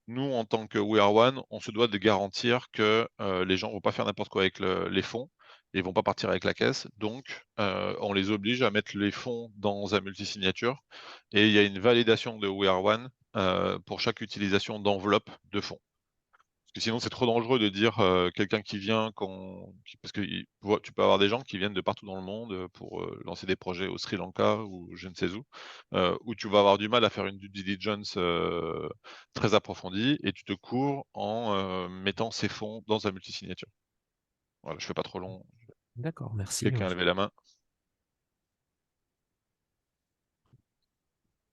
nous en tant que We Are One, on se doit de garantir que les gens vont pas faire n'importe quoi avec les fonds, et vont pas partir avec la caisse. Donc, on les oblige à mettre les fonds dans un multisignature, et il y a une validation de We Are One pour chaque utilisation d'enveloppe de fonds. Parce que sinon, c'est trop dangereux de dire quelqu'un qui vient parce que tu peux avoir des gens qui viennent de partout dans le monde pour lancer des projets au Sri Lanka ou je ne sais où tu vas avoir du mal à faire une due diligence très approfondie, et tu te cours en mettant ces fonds dans un multisignature. Voilà, je fais pas trop long.
D'accord, merci.
Quelqu'un a levé la main?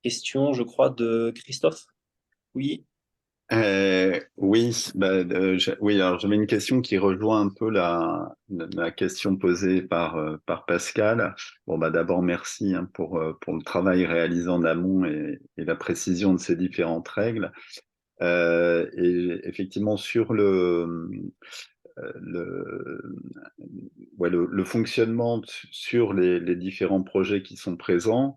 Question, je crois, de Christophe. Oui.
Oui, oui. Alors j'avais une question qui rejoint un peu la question posée par Pascal. Bon, d'abord merci pour le travail réalisé en amont et la précision de ces différentes règles. Et effectivement sur le, le fonctionnement sur les différents projets qui sont présents.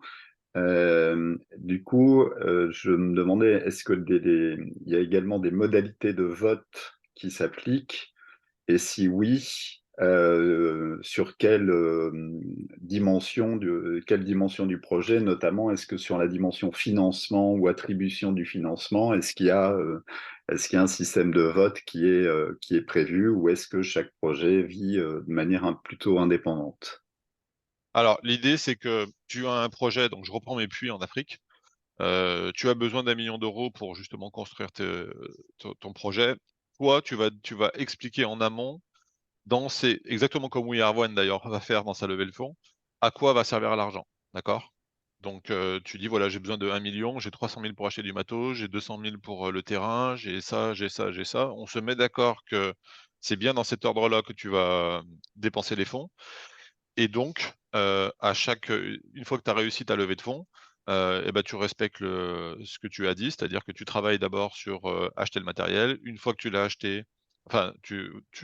Du coup, je me demandais, est-ce que il y a également des modalités de vote qui s'appliquent? Et si oui, sur quelle dimension du projet, notamment, est-ce que sur la dimension financement ou attribution du financement, est-ce qu'il y a un système de vote qui est prévu, ou est-ce que chaque projet vit de manière plutôt indépendante?
Alors, l'idée, c'est que tu as un projet, donc je reprends mes puits en Afrique. Tu as besoin d'1 million d'euros pour justement construire ton projet. Toi, tu vas expliquer en amont, c'est exactement comme We Are One d'ailleurs va faire dans sa levée de fonds, à quoi va servir l'argent, d'accord? Donc, tu dis: «Voilà, j'ai besoin de 1 million, j'ai 300 000 pour acheter du matos, j'ai 200 000 pour le terrain, j'ai ça, j'ai ça, j'ai ça». On se met d'accord que c'est bien dans cet ordre-là que tu vas dépenser les fonds. Et donc, une fois que tu as réussi ta levée de fonds, tu respectes ce que tu as dit, c'est-à-dire que tu travailles d'abord sur acheter le matériel. Une fois que tu l'as acheté, enfin,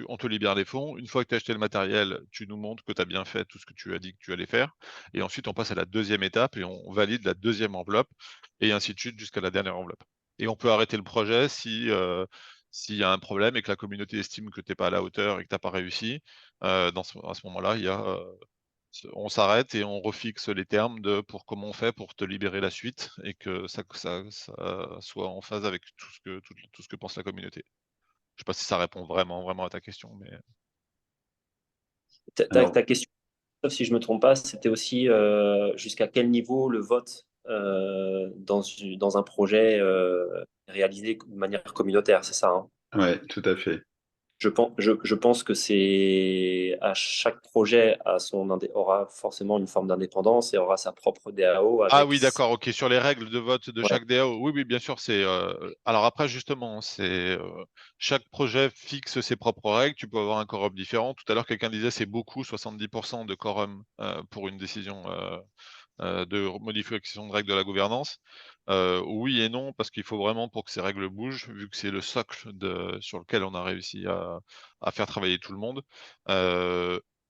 on te libère les fonds. Une fois que tu as acheté le matériel, tu nous montres que tu as bien fait tout ce que tu as dit que tu allais faire. Et ensuite, on passe à la deuxième étape et on valide la deuxième enveloppe, et ainsi de suite jusqu'à la dernière enveloppe. Et on peut arrêter le projet s'il y a un problème et que la communauté estime que tu n'es pas à la hauteur et que tu n'as pas réussi. À ce moment-là, il y a on s'arrête et on refixe les termes pour comment on fait pour te libérer la suite et que ça soit en phase avec tout ce que pense la communauté. Je sais pas si ça répond vraiment à ta question, mais
Ta question, sauf si je me trompe pas, c'était aussi jusqu'à quel niveau le vote dans un projet est réalisé de manière communautaire, c'est ça, hein?
Ouais, tout à fait.
Je pense que c'est à chaque projet aura forcément une forme d'indépendance et aura sa propre DAO
ah
avec.
oui, d'accord, OK, sur les règles de vote de
Ouais.
chaque DAO. Oui, oui, bien sûr, alors après justement, chaque projet fixe ses propres règles. Tu peux avoir un quorum différent. Tout à l'heure, quelqu'un disait c'est beaucoup, 70 de quorum, pour une décision, de modification de règles de la gouvernance. Oui et non, parce qu'il faut vraiment pour que ces règles bougent, vu que c'est le socle sur lequel on a réussi à faire travailler tout le monde.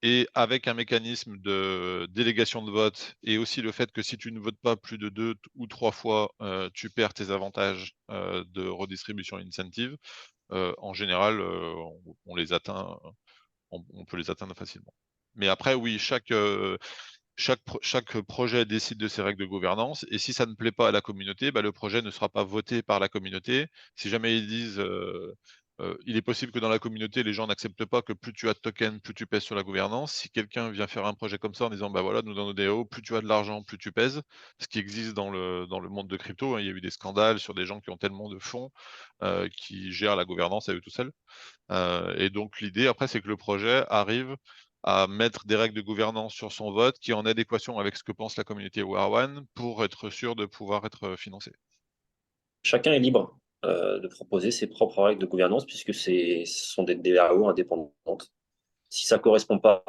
Et avec un mécanisme de délégation de vote et aussi le fait que si tu ne votes pas plus de 2 ou 3 fois, tu perds tes avantages, de redistribution incentive. En général, on les atteint, on peut les atteindre facilement. Mais après oui, chaque projet décide de ses règles de gouvernance et si ça ne plaît pas à la communauté, bah, le projet ne sera pas voté par la communauté. Si jamais ils disent, il est possible que dans la communauté, les gens n'acceptent pas que plus tu as de tokens, plus tu pèses sur la gouvernance. Si quelqu'un vient faire un projet comme ça en disant: «Bah, voilà, nous dans nos DAO, plus tu as de l'argent, plus tu pèses», ce qui existe dans le monde de crypto, hein. Il y a eu des scandales sur des gens qui ont tellement de fonds, qui gèrent la gouvernance à eux tout seuls. Et donc l'idée après, c'est que le projet arrive à mettre des règles de gouvernance sur son vote qui est en adéquation avec ce que pense la communauté WEAR1 pour être sûr de pouvoir être financé.
Chacun est libre de proposer ses propres règles de gouvernance puisque ce sont des DAO indépendantes. Si ça correspond pas,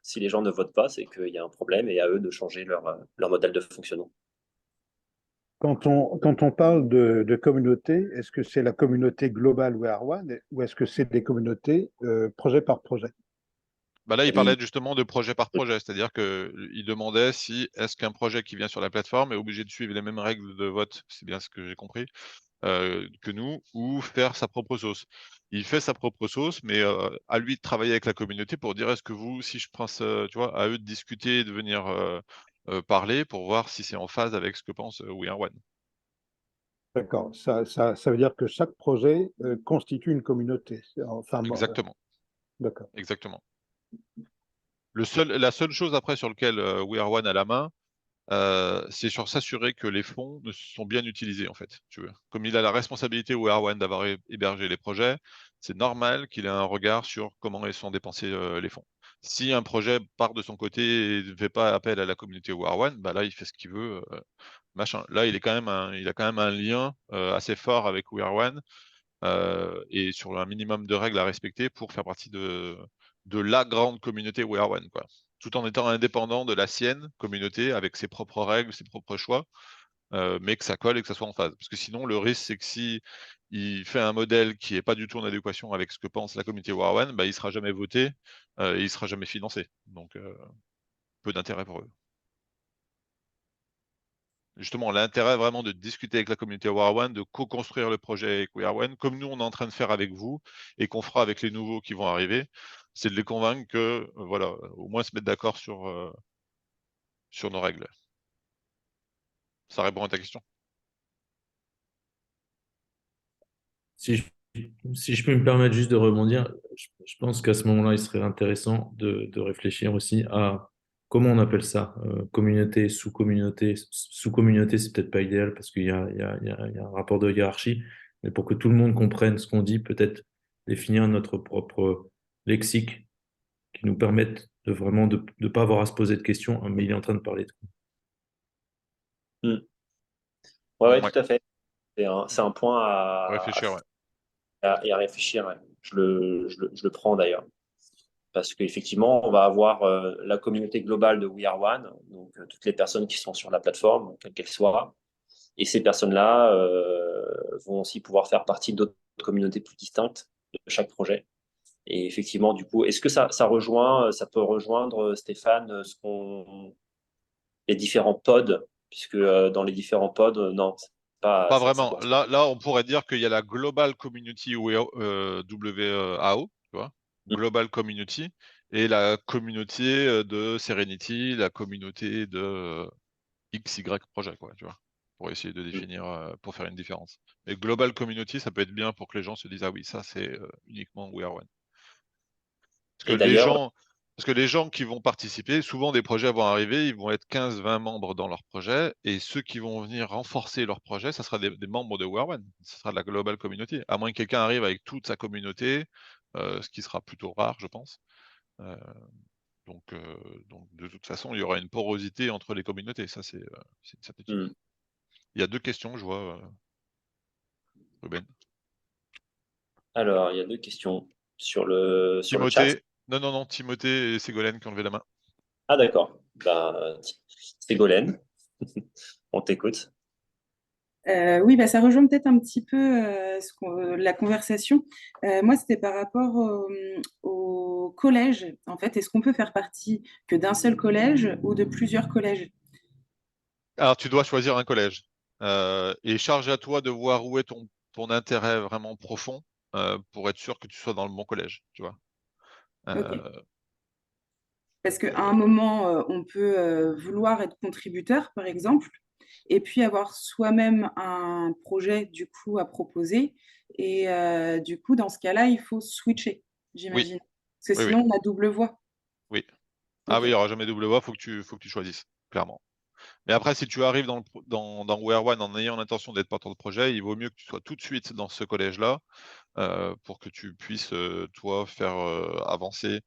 si les gens ne votent pas, c'est qu'il y a un problème et à eux de changer leur modèle de fonctionnement.
Quand on parle de communauté, est-ce que c'est la communauté globale WeAre1 ou est-ce que c'est des communautés projet par projet?
Bah là, il
Et
parlait justement de projet par projet, c'est-à-dire qu'il demandait si est-ce qu'un projet qui vient sur la plateforme est obligé de suivre les mêmes règles de vote, c'est bien ce que j'ai compris, que nous, ou faire sa propre sauce. Il fait sa propre sauce, mais à lui de travailler avec la communauté pour dire est-ce que vous, si je prends tu vois, à eux de discuter et de venir parler pour voir si c'est en phase avec ce que pense WeAreOne.
D'accord. Ça veut dire que chaque projet constitue une communauté. Enfin,
Exactement,
d'accord.
exactement. La seule chose après sur lequel WeAreOne a la main, c'est sur s'assurer que les fonds sont bien utilisés, en fait, tu veux. Comme il a la responsabilité WeAreOne d'avoir hébergé les projets, c'est normal qu'il ait un regard sur comment sont dépensés les fonds. Si un projet part de son côté et ne fait pas appel à la communauté WeAreOne, bah là, il fait ce qu'il veut, machin. Là, il a quand même un lien assez fort avec WeAreOne et sur un minimum de règles à respecter pour faire partie de la grande communauté WeAreOne, quoi. Tout en étant indépendant de la sienne communauté, avec ses propres règles, ses propres choix, mais que ça colle et que ça soit en phase. Parce que sinon, le risque, c'est que si il fait un modèle qui est pas du tout en adéquation avec ce que pense la communauté WeAreOne, bah, il sera jamais voté, et il sera jamais financé. Donc, peu d'intérêt pour eux. Justement, l'intérêt vraiment de discuter avec la communauté WeAreOne, de co-construire le projet avec WeAreOne, comme nous on est en train de faire avec vous et qu'on fera avec les nouveaux qui vont arriver, c'est de les convaincre que, voilà, au moins se mettre d'accord sur nos règles. Ça répond à ta question?
Si je, si je peux me permettre juste de rebondir, je pense qu'à ce moment-là, il serait intéressant de réfléchir aussi à comment on appelle ça, communauté, sous-communauté. Sous-communauté, c'est peut-être pas idéal parce qu'il y a un rapport de hiérarchie, mais pour que tout le monde comprenne ce qu'on dit, peut-être définir notre propre lexique qui nous permette de vraiment de ne pas avoir à se poser de questions, hein, mais il est en train de parler de
ouais,
Ouais,
tout à fait. C'est un point
réfléchir, ouais.
à réfléchir. Ouais. Je le prends d'ailleurs. Parce qu'effectivement, on va avoir la communauté globale de WeAreOne, donc toutes les personnes qui sont sur la plateforme, quelles qu'elles soient. Et ces personnes-là vont aussi pouvoir faire partie d'autres communautés plus distinctes de chaque projet. Et effectivement, du coup, est-ce que ça peut rejoindre, Stéphane, les différents pods, puisque dans les différents pods, non,
Pas
ça
vraiment.
correspond.
Là, on pourrait dire qu'il y a la Global Community WAO, tu vois, Global Community, et la communauté de Serenity, la communauté de XY projet, quoi, tu vois, pour essayer de définir, pour faire une différence. Mais global community, ça peut être bien pour que les gens se disent ah oui, ça c'est uniquement We Are One.
Et d'ailleurs,
Parce que les gens qui vont participer, souvent des projets vont arriver, ils vont être 15-20 membres dans leur projet, et ceux qui vont venir renforcer leur projet, ça sera des membres de We Are One, ce sera de la global community. À moins que quelqu'un arrive avec toute sa communauté, ce qui sera plutôt rare, je pense. Euh, donc, de toute façon, il y aura une porosité entre les communautés, ça c'est une certitude. Il y a 2 questions, je vois, Ruben.
alors, il y a 2 questions sur le chat.
Timothée, non, Timothée et Ségolène qui ont levé la main.
Ah d'accord, ben, Ségolène, on t'écoute.
Oui, bah, ça rejoint peut-être un petit peu la conversation. Moi, c'était par rapport au collège. En fait, est-ce qu'on peut faire partie que d'un seul collège ou de plusieurs collèges?
Alors, tu dois choisir un collège. Et charge à toi de voir où est ton intérêt vraiment profond pour être sûr que tu sois dans le bon collège, tu vois.
Ok. Parce qu'à un moment, on peut vouloir être contributeur, par exemple, et puis avoir soi-même un projet, du coup, à proposer. Et du coup, dans ce cas-là, il faut switcher,
Oui,
j'imagine. Parce que
oui, oui,
sinon, on a double voix.
oui. Ah
Ok.
oui, il n'y aura jamais double voix, faut que tu choisisses, clairement. Mais après, si tu arrives dans Where One en ayant l'intention d'être porteur de projet, il vaut mieux que tu sois tout de suite dans ce collège-là pour que tu puisses, toi, faire avancer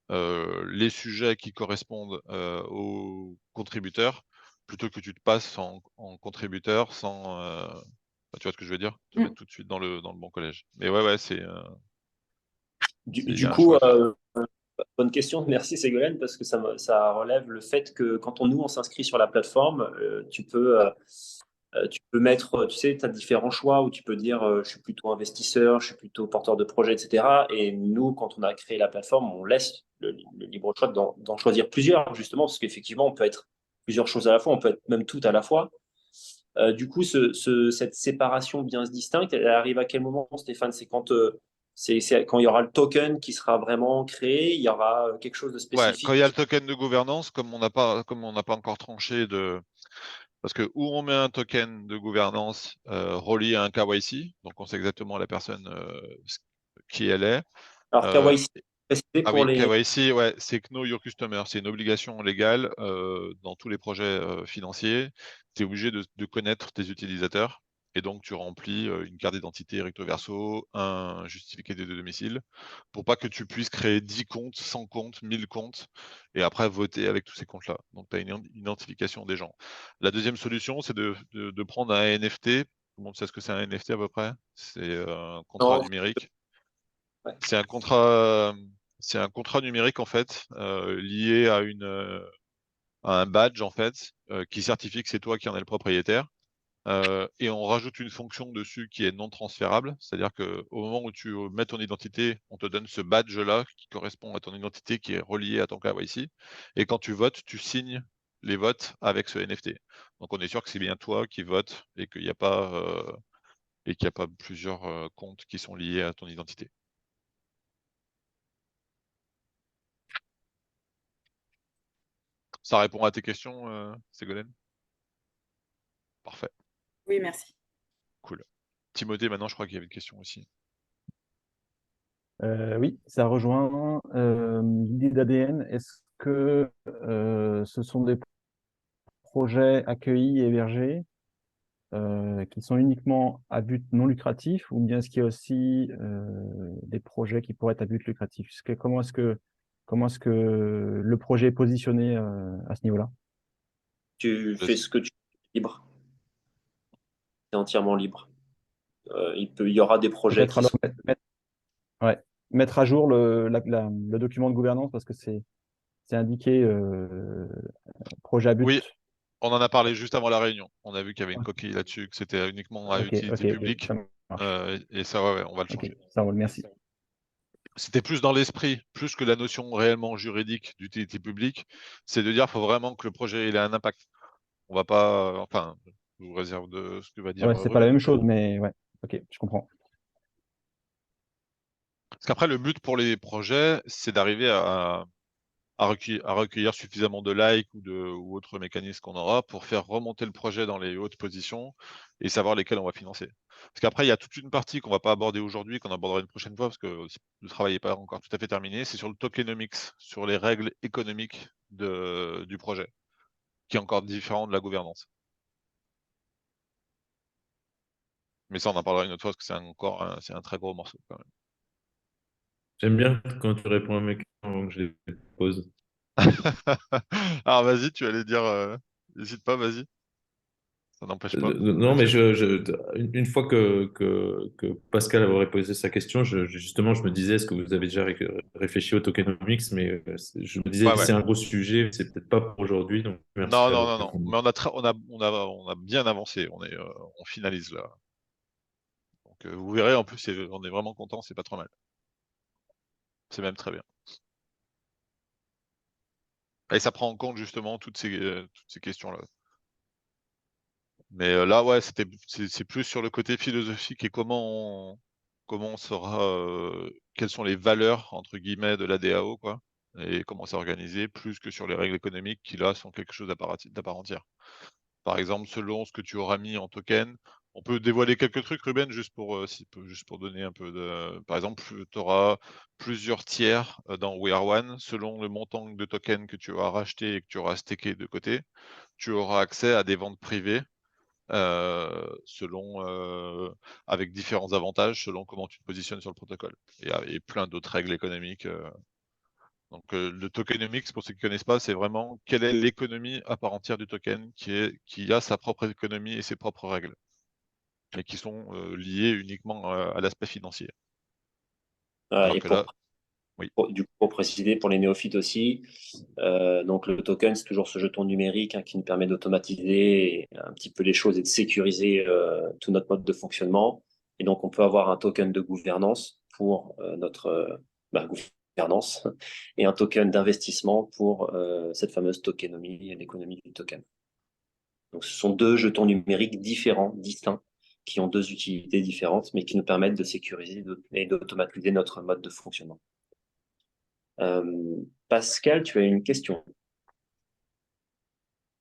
les sujets qui correspondent aux contributeurs, plutôt que tu te passes en contributeur sans, tu vois ce que je veux dire? Te mettre
Mm.
tout de suite dans le bon collège. Mais ouais, il y
Du
a un
coup,
choix à faire.
bonne question, merci Ségolène, parce que ça relève le fait que quand on s'inscrit sur la plateforme, tu peux mettre, tu sais, tu as différents choix où tu peux dire je suis plutôt investisseur, je suis plutôt porteur de projet, etc. Et nous, quand on a créé la plateforme, on laisse le libre choix d'en choisir plusieurs, justement, parce qu'effectivement, on peut être plusieurs choses à la fois, on peut être même tout à la fois. Du coup, cette séparation bien distincte, elle arrive à quel moment, Stéphane? C'est quand il y aura le token qui sera vraiment créé, il y aura quelque chose de
Ouais, quand il y a le
spécifique.
token de gouvernance, comme on n'a pas encore tranché parce que où on met un token de gouvernance relié à un KYC, donc on sait exactement la personne qui elle est.
Alors,
Euh,
KYC, précisé
Ah
pour
oui,
les.
KYC, ouais, c'est Know Your Customer. C'est une obligation légale dans tous les projets financiers. Tu es obligé de connaître tes utilisateurs. Et donc, tu remplis une carte d'identité recto verso, un justificatif de domicile, pour pas que tu puisses créer 10 comptes, 100 comptes, 1000 comptes, et après voter avec tous ces comptes-là. Donc, tu as une identification des gens. La deuxième solution, c'est de prendre un NFT. Tout le monde sait ce que c'est un NFT à peu près. C'est un contrat
Non,
numérique.
ouais.
C'est un contrat numérique en fait lié à un badge en fait qui certifie que c'est toi qui en es le propriétaire. Et on rajoute une fonction dessus qui est non transférable, c'est-à-dire que au moment où tu mets ton identité, on te donne ce badge-là qui correspond à ton identité qui est relié à ton KYC. Et quand tu votes, tu signes les votes avec ce NFT. Donc on est sûr que c'est bien toi qui votes et qu'il n'y a pas plusieurs comptes qui sont liés à ton identité. Ça répond à tes questions, Ségolène? Parfait,
Oui, merci.
cool. Timothée, maintenant, je crois qu'il y avait une question aussi.
Oui, ça rejoint l'idée d'ADN. Est-ce que ce sont des projets accueillis et hébergés qui sont uniquement à but non lucratif, ou bien est-ce qu'il y a aussi des projets qui pourraient être à but lucratif? Comment est-ce que le projet est positionné à ce niveau-là?
Tu
Je-
fais ce que tu es libre. Tu es entièrement libre. Il y aura des projets
Peut-être
qui
alors
sont.
ouais, mettre à jour le document de gouvernance parce que c'est indiqué projet à
Oui,
but.
on en a parlé juste avant la réunion. On a vu qu'il y avait une
Ouais.
coquille là-dessus, que c'était uniquement à
Ok,
utilité
ok,
publique.
ça marche.
Et ça, ouais, on va le
Ok,
changer.
ça roule, merci.
C'était plus dans l'esprit, plus que la notion réellement juridique d'utilité publique, c'est de dire qu'il faut vraiment que le projet il ait un impact. On va pas, enfin, je vous réserve de ce que va dire
Ouais, c'est pas la
Ruben.
même chose, mais ouais, ok, je comprends.
Parce qu'après, le but pour les projets, c'est d'arriver à recueillir suffisamment de likes ou autres mécanismes qu'on aura pour faire remonter le projet dans les hautes positions et savoir lesquels on va financer. Parce qu'après, il y a toute une partie qu'on va pas aborder aujourd'hui, qu'on abordera une prochaine fois, parce que le travail n'est pas encore tout à fait terminé. C'est sur le tokenomics, sur les règles économiques du projet, qui est encore différent de la gouvernance. Mais ça, on en parlera une autre fois, parce que c'est un très gros morceau quand même.
J'aime bien quand tu réponds à mes questions avant que je les pose.
Alors vas-y, tu allais dire, n'hésite pas, vas-y. Ça n'empêche pas.
Non, mais une fois que Pascal aurait posé sa question, justement, je me disais, est-ce que vous avez déjà réfléchi au tokenomics? Mais je me disais,
Ouais, ouais.
c'est un gros sujet, c'est peut-être pas pour aujourd'hui, donc merci
Non, non,
d'avoir
non, non.
répondu.
Mais on a bien avancé. On finalise là. Donc vous verrez, en plus, on est vraiment content, c'est pas trop mal. C'est même très bien. Et ça prend en compte justement toutes ces questions-là. Mais là, ouais, c'est plus sur le côté philosophique et comment on saura quelles sont les valeurs entre guillemets de la DAO, quoi, et comment c'est organisé, plus que sur les règles économiques qui là sont quelque chose d'à part entière. Par exemple, selon ce que tu auras mis en token, on peut dévoiler quelques trucs, Ruben, juste pour donner un peu de. Par exemple, tu auras plusieurs tiers dans We Are One, selon le montant de tokens que tu auras racheté et que tu auras stacké de côté, tu auras accès à des ventes privées avec différents avantages selon comment tu te positionnes sur le protocole. Et plein d'autres règles économiques. Donc le tokenomics, pour ceux qui ne connaissent pas, c'est vraiment quelle est l'économie à part entière du token qui a sa propre économie et ses propres règles, mais qui sont liées uniquement à l'aspect financier. Alors
Et
que là, oui.
du coup, pour préciser, pour les néophytes aussi, donc le token, c'est toujours ce jeton numérique qui nous permet d'automatiser un petit peu les choses et de sécuriser tout notre mode de fonctionnement. Et donc, on peut avoir un token de gouvernance pour notre gouvernance et un token d'investissement pour cette fameuse tokenomie et l'économie du token. Donc, ce sont deux jetons numériques différents, distincts, qui ont deux utilités différentes, mais qui nous permettent de sécuriser et d'automatiser notre mode de fonctionnement. Pascal, tu as une question.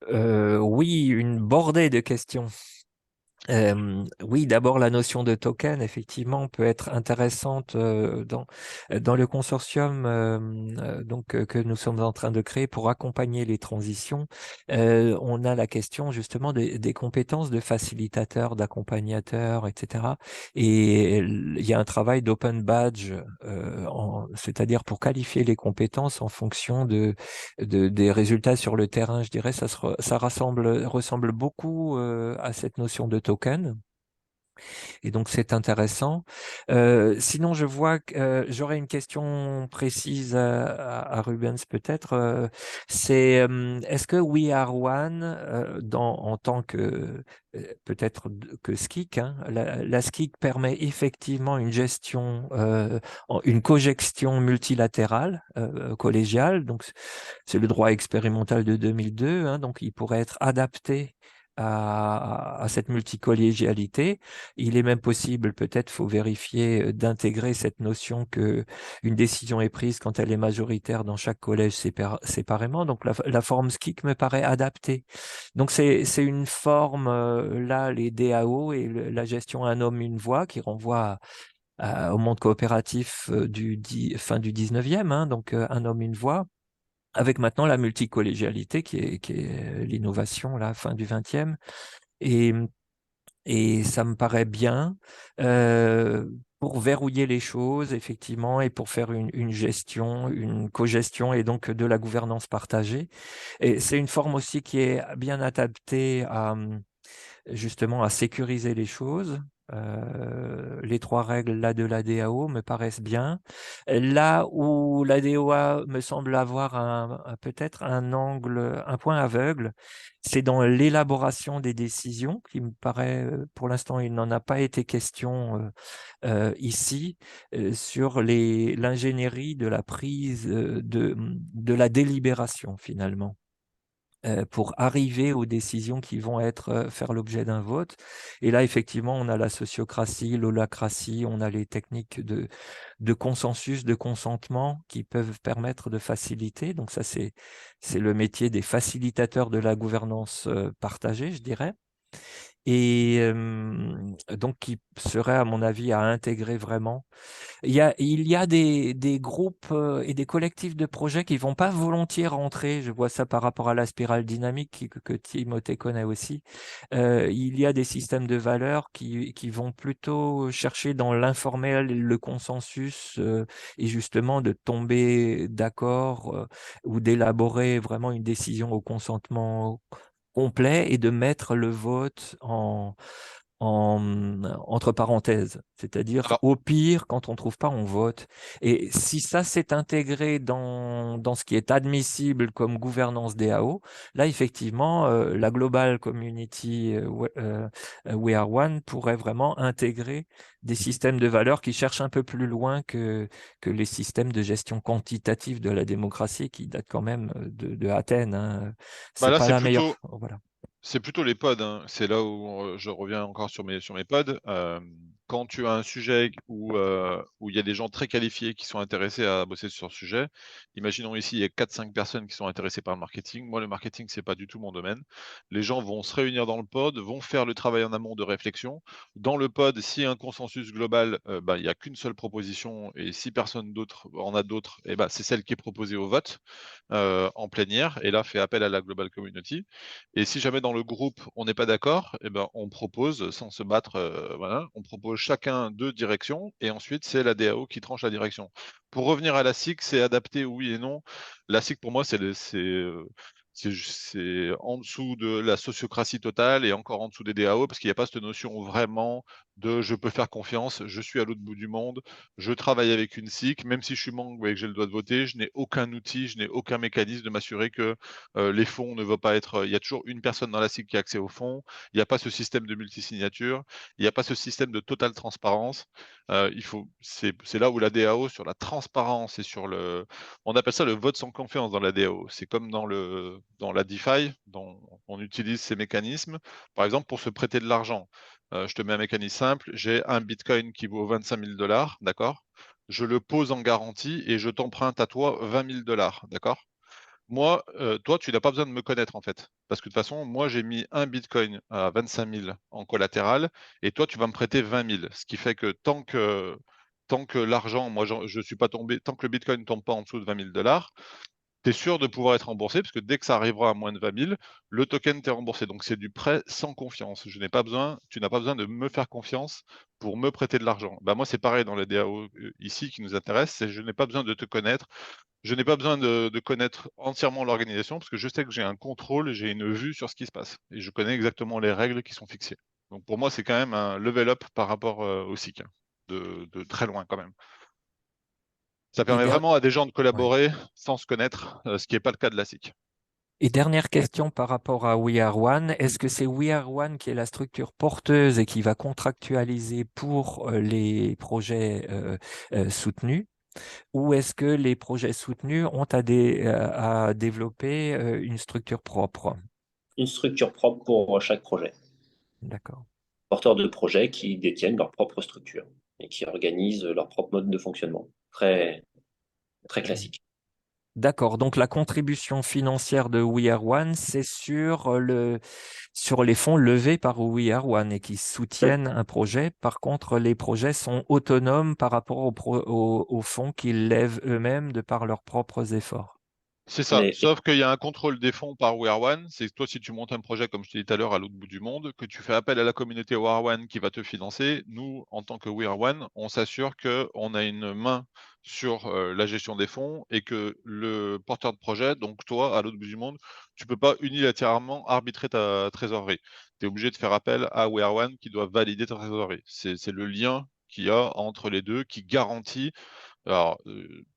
Oui, une bordée de questions. Oui, d'abord la notion de token, effectivement, peut être intéressante dans le consortium que nous sommes en train de créer pour accompagner les transitions. On a la question justement des compétences de facilitateur, d'accompagnateur, etc. Et il y a un travail d'open badge, c'est-à-dire pour qualifier les compétences en fonction des résultats sur le terrain. Je dirais ça ressemble beaucoup à cette notion de token. Et donc, c'est intéressant. Sinon, je vois que j'aurais une question précise à Rubens peut-être. C'est est-ce que We Are One, en tant que peut-être que SKIC, la SKIC permet effectivement une gestion, une cogestion multilatérale, collégiale. Donc, c'est le droit expérimental de 2002. Donc, il pourrait être adapté à cette multicollégialité. Il est même possible, peut-être faut vérifier, d'intégrer cette notion que une décision est prise quand elle est majoritaire dans chaque collège séparément. Donc la forme SKIC me paraît adaptée. Donc c'est une forme, là, les DAO et la gestion un homme, une voix, qui renvoie au monde coopératif fin du 19e, donc un homme, une voix, avec maintenant la multicollégialité qui est l'innovation, la fin du 20e. Et ça me paraît bien pour verrouiller les choses, effectivement, et pour faire une gestion, une cogestion et donc de la gouvernance partagée. Et c'est une forme aussi qui est bien adaptée justement à sécuriser les choses. Les trois règles là de la DAO me paraissent bien. Là où la DOA me semble avoir peut-être un point aveugle, c'est dans l'élaboration des décisions, qui me paraît, pour l'instant, il n'en a pas été question ici, sur l'ingénierie de la prise de la délibération finalement. pour arriver aux décisions qui vont faire l'objet d'un vote. Et là, effectivement, on a la sociocratie, l'holacratie, on a les techniques de consensus, de consentement qui peuvent permettre de faciliter. Donc ça, c'est le métier des facilitateurs de la gouvernance partagée, je dirais. Et donc qui serait, à mon avis, à intégrer vraiment. Il y a des groupes et des collectifs de projets qui vont pas volontiers rentrer. Je vois ça par rapport à la spirale dynamique que Timothée connaît aussi. Il y a des systèmes de valeurs qui vont plutôt chercher dans l'informel le consensus et justement de tomber d'accord ou d'élaborer vraiment une décision au consentement complet et de mettre le vote entre parenthèses. C'est-à-dire,
Alors,
au pire, quand on ne trouve pas, on vote. Et si ça s'est intégré dans ce qui est admissible comme gouvernance DAO, là, effectivement, la Global Community We Are One pourrait vraiment intégrer des systèmes de valeurs qui cherchent un peu plus loin que les systèmes de gestion quantitative de la démocratie qui datent quand même de Athènes, hein.
bah
C'est
là,
pas la meilleure. Voilà.
c'est plutôt les pods, hein. C'est là où je reviens encore sur mes pods. Quand tu as un sujet où il y a des gens très qualifiés qui sont intéressés à bosser sur ce sujet, imaginons ici, il y a 4-5 personnes qui sont intéressées par le marketing. Moi, le marketing, c'est pas du tout mon domaine. Les gens vont se réunir dans le pod, vont faire le travail en amont de réflexion. Dans le pod, s'il y a un consensus global, bah, il n'y a qu'une seule proposition et si personne d'autre en a d'autres, eh ben, c'est celle qui est proposée au vote en plénière et là, fait appel à la Global Community. Et si jamais dans le groupe, on n'est pas d'accord, eh ben, on propose, sans se battre, voilà, on propose chacun 2 directions et ensuite c'est la DAO qui tranche la direction. Pour revenir à la SIC, c'est adapté oui et non. La SIC pour moi, c'est en dessous de la sociocratie totale et encore en dessous des DAO parce qu'il n'y a pas cette notion vraiment de je peux faire confiance, je suis à l'autre bout du monde, je travaille avec une SIC, même si je suis membre et que j'ai le droit de voter, je n'ai aucun outil, je n'ai aucun mécanisme de m'assurer que les fonds ne vont pas être. Il y a toujours une personne dans la SIC qui a accès aux fonds. Il n'y a pas ce système de multisignature. Il n'y a pas ce système de totale transparence. C'est là où la DAO sur la transparence et sur le. On appelle ça le vote sans confiance dans la DAO. C'est comme dans la DeFi, dont on utilise ces mécanismes. Par exemple, pour se prêter de l'argent. Je te mets un mécanisme simple. J'ai un Bitcoin qui vaut 25 000 $, d'accord? Je le pose en garantie et je t'emprunte à toi 20 000 $, d'accord? Moi, toi, tu n'as pas besoin de me connaître en fait. Parce que de toute façon, moi, j'ai mis un Bitcoin à 25 000 en collatéral et toi, tu vas me prêter 20 000. Ce qui fait que tant que l'argent, moi, je suis pas tombé, tant que le Bitcoin ne tombe pas en dessous de 20 000 $, tu es sûr de pouvoir être remboursé parce que dès que ça arrivera à moins de 20 000, le token t'est remboursé. Donc, c'est du prêt sans confiance. Tu n'as pas besoin de me faire confiance pour me prêter de l'argent. Bah, moi, c'est pareil dans les DAO ici qui nous intéresse, c'est je n'ai pas besoin de te connaître. Je n'ai pas besoin de connaître entièrement l'organisation parce que je sais que j'ai un contrôle, j'ai une vue sur ce qui se passe et je connais exactement les règles qui sont fixées. Donc pour moi, c'est quand même un level up par rapport au SIC, hein, de très loin quand même. Ça
Et,
permet vraiment à des gens de
ouais.
collaborer sans se connaître, ce qui n'est pas le cas de la SIC.
Et dernière question par rapport à We Are One. Est-ce que c'est We Are One qui est la structure porteuse et qui va contractualiser pour les projets soutenus? Ou est-ce que les projets soutenus ont à développer une structure propre?
Une structure propre pour chaque projet.
D'accord.
Porteurs de projets qui détiennent leur propre structure et qui organisent leur propre mode de fonctionnement. Très, très classique.
D'accord. Donc la contribution financière de We Are One, c'est sur les fonds levés par We Are One et qui soutiennent un projet. Par contre, les projets sont autonomes par rapport aux fonds qu'ils lèvent eux-mêmes de par leurs propres efforts.
C'est ça, sauf qu'il y a un contrôle des fonds par We Are One. C'est toi, si tu montes un projet, comme je t'ai dit tout à l'heure, à l'autre bout du monde, que tu fais appel à la communauté We Are One qui va te financer. Nous, en tant que We Are One, on s'assure qu'on a une main sur la gestion des fonds et que le porteur de projet, donc toi, à l'autre bout du monde, tu peux pas unilatéralement arbitrer ta trésorerie. Tu es obligé de faire appel à We Are One qui doit valider ta trésorerie. C'est le lien qu'il y a entre les deux qui garantit. Alors,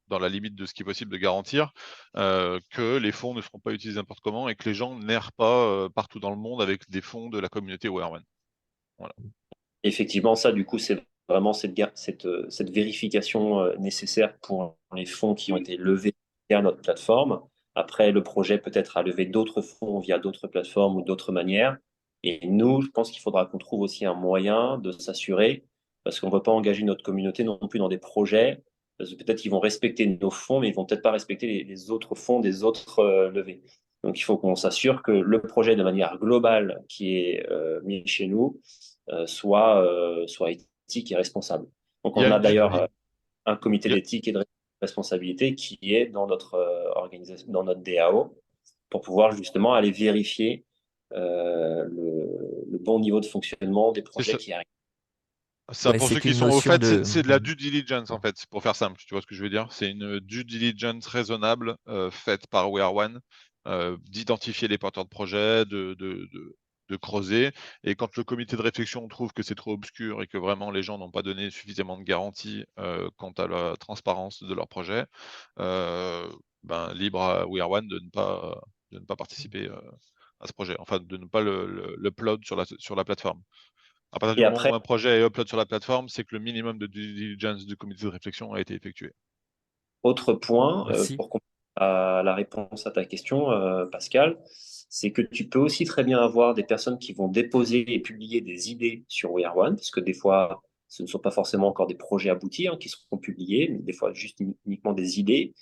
dans la limite de ce qui est possible de garantir, que les fonds ne seront pas utilisés n'importe comment et que les gens n'errent pas partout dans le monde avec des fonds de la communauté We Are One. Voilà.
Effectivement, ça, du coup, c'est vraiment cette vérification nécessaire pour les fonds qui ont été levés via notre plateforme, Après, le projet peut-être a levé d'autres fonds via d'autres plateformes ou d'autres manières. Et nous, je pense qu'il faudra qu'on trouve aussi un moyen de s'assurer, parce qu'on ne veut pas engager notre communauté non plus dans des projets, parce que peut-être qu'ils vont respecter nos fonds, mais ils vont peut-être pas respecter les autres fonds des autres levées. Donc, il faut qu'on s'assure que le projet, de manière globale, qui est mis chez nous, soit éthique et responsable. Donc,
Il y
on
a
a
une due-
d'ailleurs un comité
il y a-
d'éthique et de responsabilité qui est dans notre organisation, dans notre DAO, pour pouvoir justement aller vérifier le bon niveau de fonctionnement des
c'est
projets
ça.
qui arrivent.
Ça,
Ouais,
pour ceux
c'est
qui
une
sont au
notion
fait,
de.
c'est de la due diligence en fait, pour faire simple. Tu vois ce que je veux dire? C'est une due diligence raisonnable faite par We Are One, d'identifier les porteurs de projet, de creuser. Et quand le comité de réflexion trouve que c'est trop obscur et que vraiment les gens n'ont pas donné suffisamment de garanties quant à la transparence de leur projet, ben, libre à We Are One de ne pas participer à ce projet, enfin de ne pas le upload sur la plateforme. À partir du
Et
moment
après,
où un projet est upload sur la plateforme, c'est que le minimum de due diligence du comité de réflexion a été effectué.
autre point,
Merci.
pour compléter la réponse à ta question, Pascal, c'est que tu peux aussi très bien avoir des personnes qui vont déposer et publier des idées sur We Are One, parce que des fois, ce ne sont pas forcément encore des projets aboutis qui seront publiés, mais des fois juste uniquement des idées.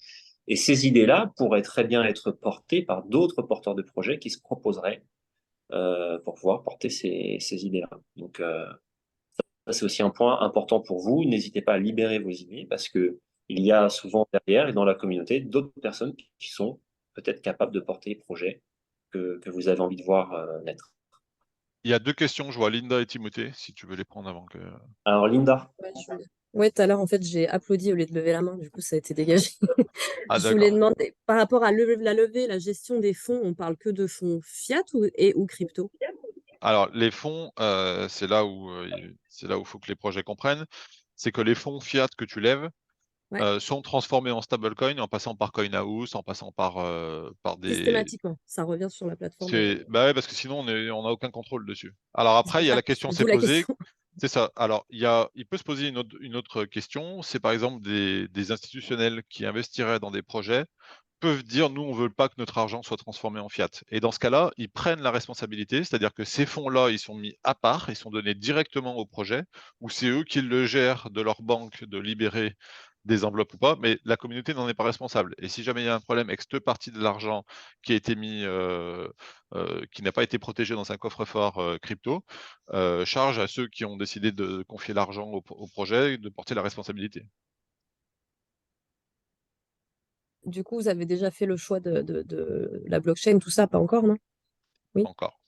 Et ces idées-là pourraient très bien être portées par d'autres porteurs de projets qui se proposeraient pour pouvoir porter ces idées-là. Donc, ça, c'est aussi un point important pour vous. N'hésitez pas à libérer vos idées parce que il y a souvent derrière et dans la communauté d'autres personnes qui sont peut-être capables de porter les projets que vous avez envie de voir naître.
Il y a deux questions, je vois Linda et Timothée, si tu veux les prendre avant que.
Alors, Linda,
Ouais, tout à l'heure, en fait, j'ai applaudi au lieu de lever la main, du coup, ça a été dégagé.
Ah
Je voulais
d'accord.
demander, par rapport à la levée, la gestion des fonds, on parle que de fonds fiat ou crypto?
Alors les fonds, c'est là où il faut que les projets comprennent, c'est que les fonds fiat que tu lèves
Ouais,
sont transformés en stablecoin en passant par CoinHouse, en passant par des.
systématiquement, ça revient sur la plateforme.
Bah ouais, parce que sinon on n'a aucun contrôle dessus. Alors
C'est
après,
pour
il y a
ça,
la question s'est
d'où la
posée.
question.
C'est ça. Alors, il peut se poser une autre question, c'est par exemple des institutionnels qui investiraient dans des projets peuvent dire, nous, on veut pas que notre argent soit transformé en fiat. Et dans ce cas-là, ils prennent la responsabilité, c'est-à-dire que ces fonds-là, ils sont mis à part, ils sont donnés directement au projet, ou c'est eux qui le gèrent de leur banque de libérer des enveloppes ou pas, mais la communauté n'en est pas responsable. Et si jamais il y a un problème avec cette partie de l'argent qui a été mis, qui n'a pas été protégé dans un coffre-fort crypto, charge à ceux qui ont décidé de confier l'argent au projet de porter la responsabilité.
Du coup, vous avez déjà fait le choix de la blockchain, tout ça, pas encore, non? Oui?
Encore.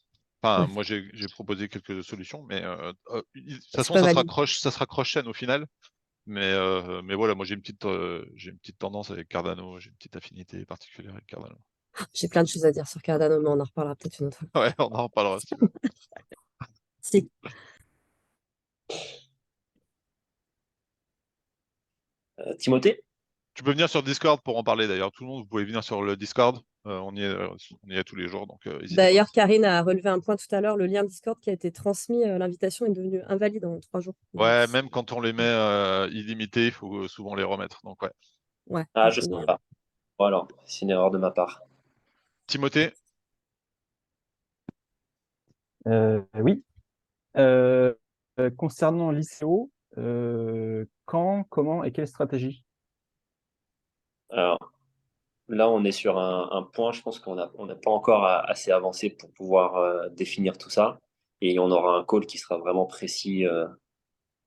Enfin,
Ouais,
moi, j'ai proposé quelques solutions, mais de toute
c'est
façon,
pas valide.
ça sera cross-chain au final. Mais voilà, moi, j'ai une petite tendance avec Cardano, j'ai une petite affinité particulière avec Cardano.
J'ai plein de choses à dire sur Cardano, mais on en reparlera peut-être une autre fois.
Ouais, on en reparlera si tu veux.
Si.
Timothée,
Tu peux venir sur Discord pour en parler d'ailleurs. Tout le monde, vous pouvez venir sur le Discord. On y est tous les jours, donc n'hésitez pas.
D'ailleurs, Karine a relevé un point tout à l'heure, le lien Discord qui a été transmis, l'invitation est devenue invalide en 3 jours. Donc,
Ouais, même quand on les met illimités, il faut souvent les remettre. Donc ouais.
ouais,
je
donc,
ne sais pas. Voilà, c'est une erreur de ma part.
Timothée,
Oui. Concernant l'ICO, quand, comment et quelle stratégie?
Alors, là, on est sur un point, je pense qu'on n'a pas encore assez avancé pour pouvoir définir tout ça. Et on aura un call qui sera vraiment précis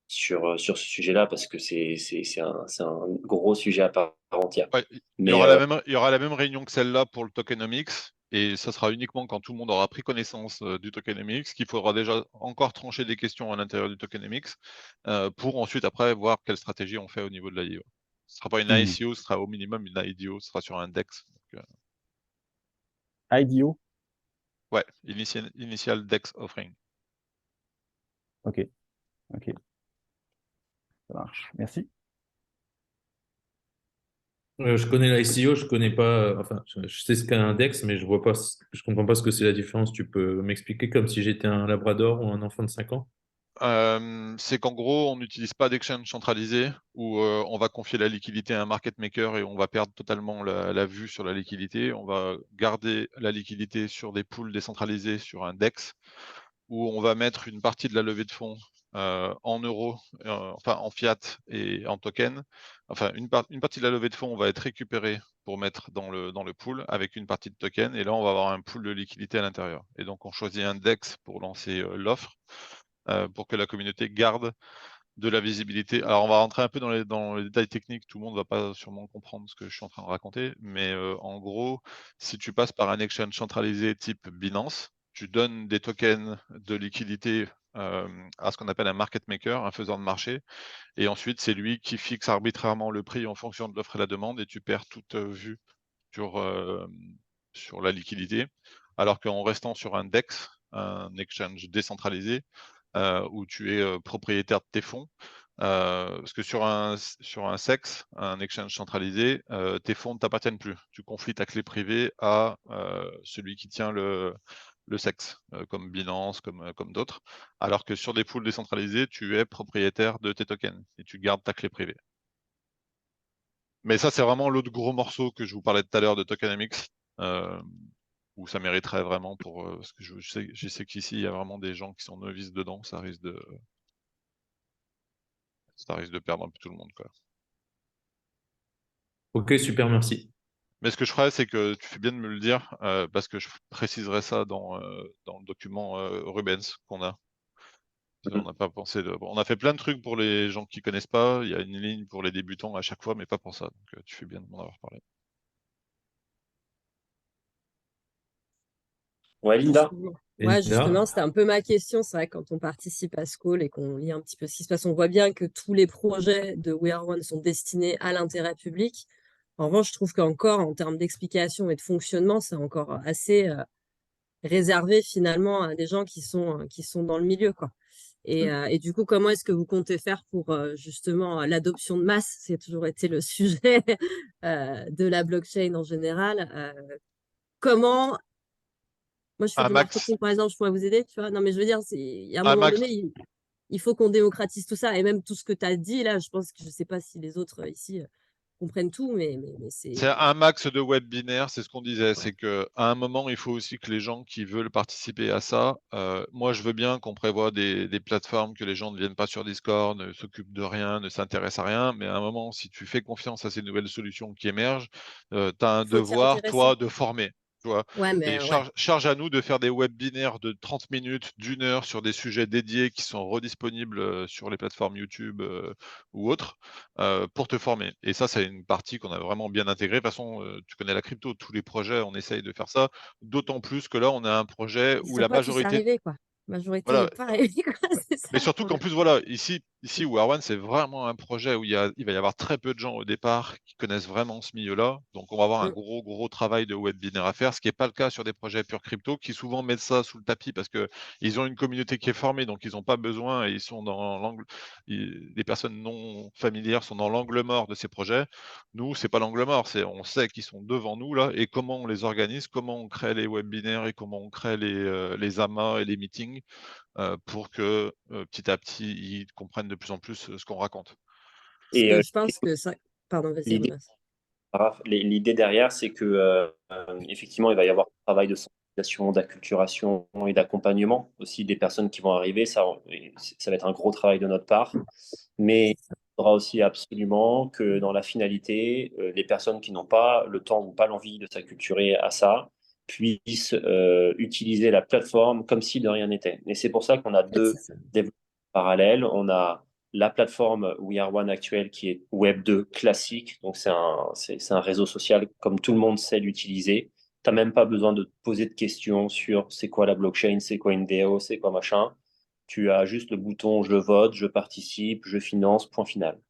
sur ce sujet-là parce que c'est un gros sujet à part entière.
ouais, il y
Mais
aura la même réunion que celle-là pour le tokenomics. Et ça sera uniquement quand tout le monde aura pris connaissance du tokenomics qu'il faudra déjà encore trancher des questions à l'intérieur du tokenomics pour ensuite après voir quelle stratégie on fait au niveau de l'IDO. Ce ne sera pas une ICO, ce sera au minimum une IDO, ce sera sur un DEX. Donc,
IDO?
ouais, initial DEX offering.
Ok, ok. Ça marche. Merci.
Je connais l'ICO, je connais pas, enfin, je sais ce qu'est un DEX, mais je vois pas, je comprends pas ce que c'est la différence. Tu peux m'expliquer comme si j'étais un labrador ou un enfant de 5 ans?
C'est qu'en gros, on n'utilise pas d'exchange centralisé où on va confier la liquidité à un market maker et on va perdre totalement la vue sur la liquidité. On va garder la liquidité sur des pools décentralisés sur un DEX où on va mettre une partie de la levée de fonds en euros, enfin en fiat et en token. Enfin, une partie de la levée de fonds va être récupérée pour mettre dans le pool avec une partie de token. Et là, on va avoir un pool de liquidité à l'intérieur. Et donc, on choisit un DEX pour lancer l'offre. Pour que la communauté garde de la visibilité. Alors, on va rentrer un peu dans les détails techniques. Tout le monde ne va pas sûrement comprendre ce que je suis en train de raconter. Mais en gros, si tu passes par un exchange centralisé type Binance, tu donnes des tokens de liquidité à ce qu'on appelle un market maker, un faiseur de marché. Et ensuite, c'est lui qui fixe arbitrairement le prix en fonction de l'offre et la demande. Et tu perds toute vue sur la liquidité. Alors qu'en restant sur un DEX, un exchange décentralisé, où tu es propriétaire de tes fonds. Parce que sur un SEX, un exchange centralisé, tes fonds ne t'appartiennent plus. Tu confies ta clé privée à celui qui tient le SEX, comme Binance, comme d'autres. Alors que sur des pools décentralisés, tu es propriétaire de tes tokens et tu gardes ta clé privée. Mais ça, c'est vraiment l'autre gros morceau que je vous parlais tout à l'heure de tokenomics, où ça mériterait vraiment parce que je sais qu'ici, il y a vraiment des gens qui sont novices dedans, ça risque de perdre un peu tout le monde, quoi.
Ok, super, merci.
Mais ce que je ferais, c'est que tu fais bien de me le dire, parce que je préciserai ça dans le document Rubens qu'on a. On n'a pas pensé on a fait plein de trucs pour les gens qui connaissent pas. Il y a une ligne pour les débutants à chaque fois, mais pas pour ça. Donc tu fais bien de m'en avoir parlé.
Ouais, Linda.
Ouais, justement,
Linda?
c'était un peu ma question. C'est vrai que quand on participe à Skoll et qu'on lit un petit peu ce qui se passe, on voit bien que tous les projets de We Are One sont destinés à l'intérêt public. En revanche, je trouve qu'encore, en termes d'explication et de fonctionnement, c'est encore assez réservé finalement à des gens qui sont dans le milieu, quoi. Et du coup, comment est-ce que vous comptez faire pour justement l'adoption de masse? C'est toujours été le sujet de la blockchain en général. Comment Moi, je fais
Un
du
max,
marketing, par exemple, je pourrais vous aider, tu vois. Non, mais je veux dire, il y a un
un
moment
max,
donné, il faut qu'on démocratise tout ça. Et même tout ce que tu as dit, là, je pense que je ne sais pas si les autres ici comprennent tout, mais
c'est
c'est.
un max de web binaire, c'est ce qu'on disait. C'est que à un moment, il faut aussi que les gens qui veulent participer à ça, moi, je veux bien qu'on prévoit des plateformes, que les gens ne viennent pas sur Discord, ne s'occupent de rien, ne s'intéressent à rien. Mais à un moment, si tu fais confiance à ces nouvelles solutions qui émergent, tu as un
Il faut t'y
devoir,
intéresser.
toi, de former. Tu vois.
Ouais,
Et
mais ouais.
charge à nous de faire des web binaires de 30 minutes, d'une heure sur des sujets dédiés qui sont redisponibles sur les plateformes YouTube ou autres pour te former. Et ça, c'est une partie qu'on a vraiment bien intégrée. De toute façon, tu connais la crypto, tous les projets, on essaye de faire ça. D'autant plus que là, on a un projet
C'est
où
sur
la
quoi tous
majorité,
arriver, quoi. Majorité,
voilà,
pareil, quoi, c'est ça
mais
le
surtout qu'en
problème.
plus, voilà, ici Warwan, c'est vraiment un projet où il va y avoir très peu de gens au départ qui connaissent vraiment ce milieu-là. Donc, on va avoir un
Mm.
gros travail de web binaire à faire, ce qui n'est pas le cas sur des projets pure crypto qui souvent mettent ça sous le tapis parce qu'ils ont une communauté qui est formée, donc ils n'ont pas besoin et ils sont dans l'angle. Les personnes non familières sont dans l'angle mort de ces projets. Nous, c'est pas l'angle mort, on sait qu'ils sont devant nous là et comment on les organise, comment on crée les web binaires et comment on crée les amas et les meetings pour que petit à petit, ils comprennent de plus en plus ce qu'on raconte.
Parce
Et
que je pense que ça. Pardon, vas-y,
l'idée
Rubens.
l'idée derrière, c'est que effectivement, il va y avoir un travail de sensibilisation, d'acculturation et d'accompagnement aussi des personnes qui vont arriver. Ça va être un gros travail de notre part. Mais il faudra aussi absolument que dans la finalité, les personnes qui n'ont pas le temps ou pas l'envie de s'acculturer à ça puissent utiliser la plateforme comme si de rien n'était. Et c'est pour ça qu'on a
En fait, c'est
deux
ça.
développements parallèles. On a la plateforme We Are One actuelle qui est Web 2 classique. Donc c'est un réseau social comme tout le monde sait l'utiliser. Tu n'as même pas besoin de te poser de questions sur c'est quoi la blockchain, c'est quoi une DAO, c'est quoi machin. Tu as juste le bouton je vote, je participe, je finance, point final.